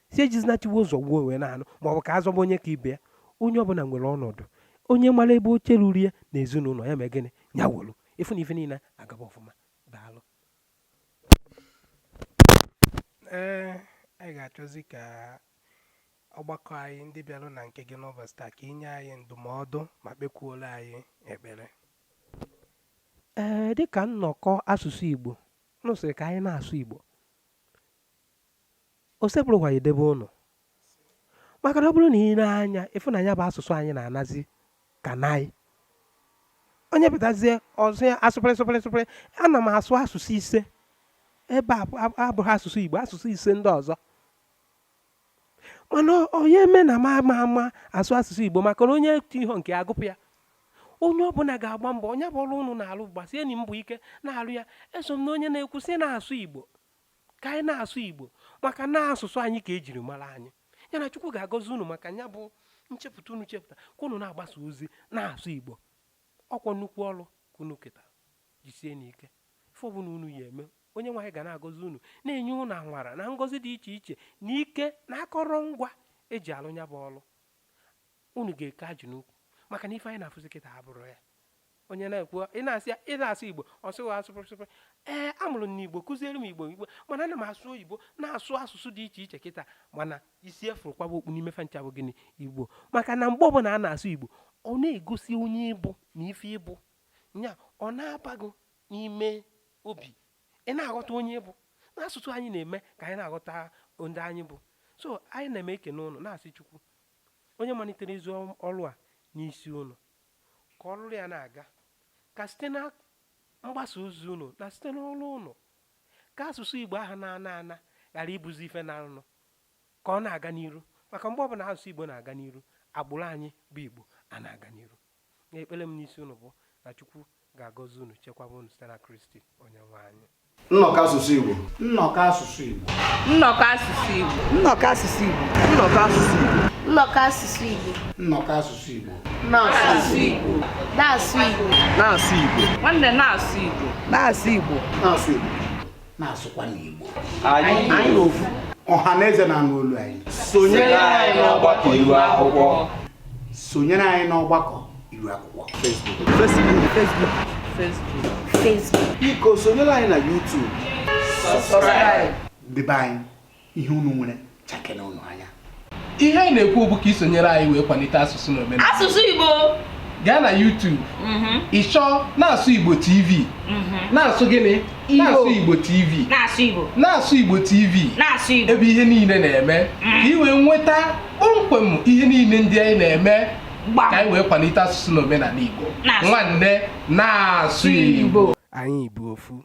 Si ejizina tigbuo ụzọ gbuo wee na-anụ maọbụ ka azọba onye ka ibe ya. Onye ọbụla nwere ọnọdụ. Onye mara ebe oche ruru ya na ezinụlọ ya mee gịnị ya wolu
ifu na ife niile agaba ọfụma. Daalụ.
Anyị ga-achọzi ka ọgbakọ anyị ndị bịara na nke gị n'ụbọchị taa ka inye anyị ndụmọdụ ma kpekwuola anyị ekpere.
Dịka nnọkọ asụsụ Igbo nụsịrị ka anyị na-asụ Igbo, o sepụrụkwa ya edebe ụnụ, maka na ọ bụrụ na ị na-anya ịfụnanya bụ asụsụ anyị na-anazi ka naị onye pụtazie ọzọ ya asụpịrịsụpịrịsụpịrị. Ana m asụ asụsụ ise ebe abụghị asụsụ Igbo, asụsụ ise ndị ọzọ, mana onye eme na ama asụ asụsụ Igbo maka na onye tu ihe nke agụpụ ya. Onye ọbụla ga-agba mbọ, onye bụ ọrụ unu na-alụ gbasie enyi mbọ ike na-alụ ya. Eso m na onye na-ekwusi na-asụ Igbo ka anyị na-asụ Igbo maka na asụsụ anyị ka ejiri mara anyị. Ya na Chukwu ga-agọzi unu maka ya bụ nchepụta unu chepụta ka unu na-agbasa ozi na-asụ Igbo. Ọkwa nnukwu ọrụ ka unu keta, jisie n'ike. Ife ọbụla unu ya eme, onye nwaanyị ga na-agọzi unu, na-enye unu anwara na ngọzi dị iche iche na ike na akọrọngwa eji alụ ya bụ ọrụ. Unu ga-eke ajụ n'ukwu maka na ife anyị na-afụzi kịta abụrụ ya. Onye na-ekwu ị na-asụ Igbo ọ sịghị asụpụrụsụpụrụ. Amụrụ m n'Igbo, kụziere m Igbo, mana ana m asụ oyibo na-asụ asụsụ dị iche iche kịta, mana isi efụrụkwaba okpu n'ime fancha bụ gịnị Igbo. Maka na mgbe ọbụla a na-asụ Igbo, ọ na-egosi onye ịbụ na ife ịbụ nya, ọ na-abago n'ime obi, ị na-aghọta onye ịbụ. N'asụsụ anyị na-eme ka anyị na-aghọta ndị anyị bụ. So anyị na-eme ekene ụnụ na-asị Chukwu onye malitere izu ọrụ a n'isi ụnụ, ka ọrụ ya na-aga, ka site na mgbasa ozi ụnụ na site n'ọrụ ụnụ, ka asụsụ Igbo ahụ na-ana ghara ịbụzi ife na anụ, ka ọ na-aga n'iru. Maka mgbe ọbụla asụsụ Igbo na-aga n'iru, agbụrụ anyị bụ Igbo a na-aga n'iru. Ekpere m n'isi ụnụ bụ na Chukwu ga-agọzi unu, chekwaba unu site na Kristi onye nwe anyị.
Nnọkọ asụsụ Igbo.
Nnọkọ asụsụ Igbo.
Nnọkọ asụsụ Igbo. Nnọkọ asụsụ Igbo. Nnọkọ asụsụ Igbo.
Nnọkọ asụsụ Igbo.
Nnọkọ asụsụ Igbo.
Na-asụ Igbo. Na-asụ Igbo.
Na-asụ Igbo.
Nwanne na-asụ Igbo.
Na-asụ Igbo.
Na-asụ Igbo. Na-asụkwa n'Igbo.
Anyị ofu.
Ọha na eze na-anụ olu anyị.
Sonyere anyị n'ọgbakọ iru akwụkwọ.
Sonyere anyị n'ọgbakọ iru akwụkwọ.
Facebook.
Biko sonyere anyị na YouTube.
Subscribe.
Debe anyị ihe unu nwere chakene unu anya.
Ihe anyị na-ekwu bụ ka isonyere anyị wee kwalite asụsụ na omenala.
Asụsụ Igbo.
Gaa na YouTube, ịchọ na-asụ Igbo TV, na-asụ gịnị? Na-asụ Igbo TV,
Na-asụ Igbo.
na-asụ Igbo TV,
Na-asụ Igbo.
ebe ihe niile na-eme ka i wee nweta kpọmkwem ihe niile ndị anyị na-eme ka anyị wee kwalite asụsụ na omenala Igbo. Nwanne na-asụ Igbo.
Anyị bụ ofu.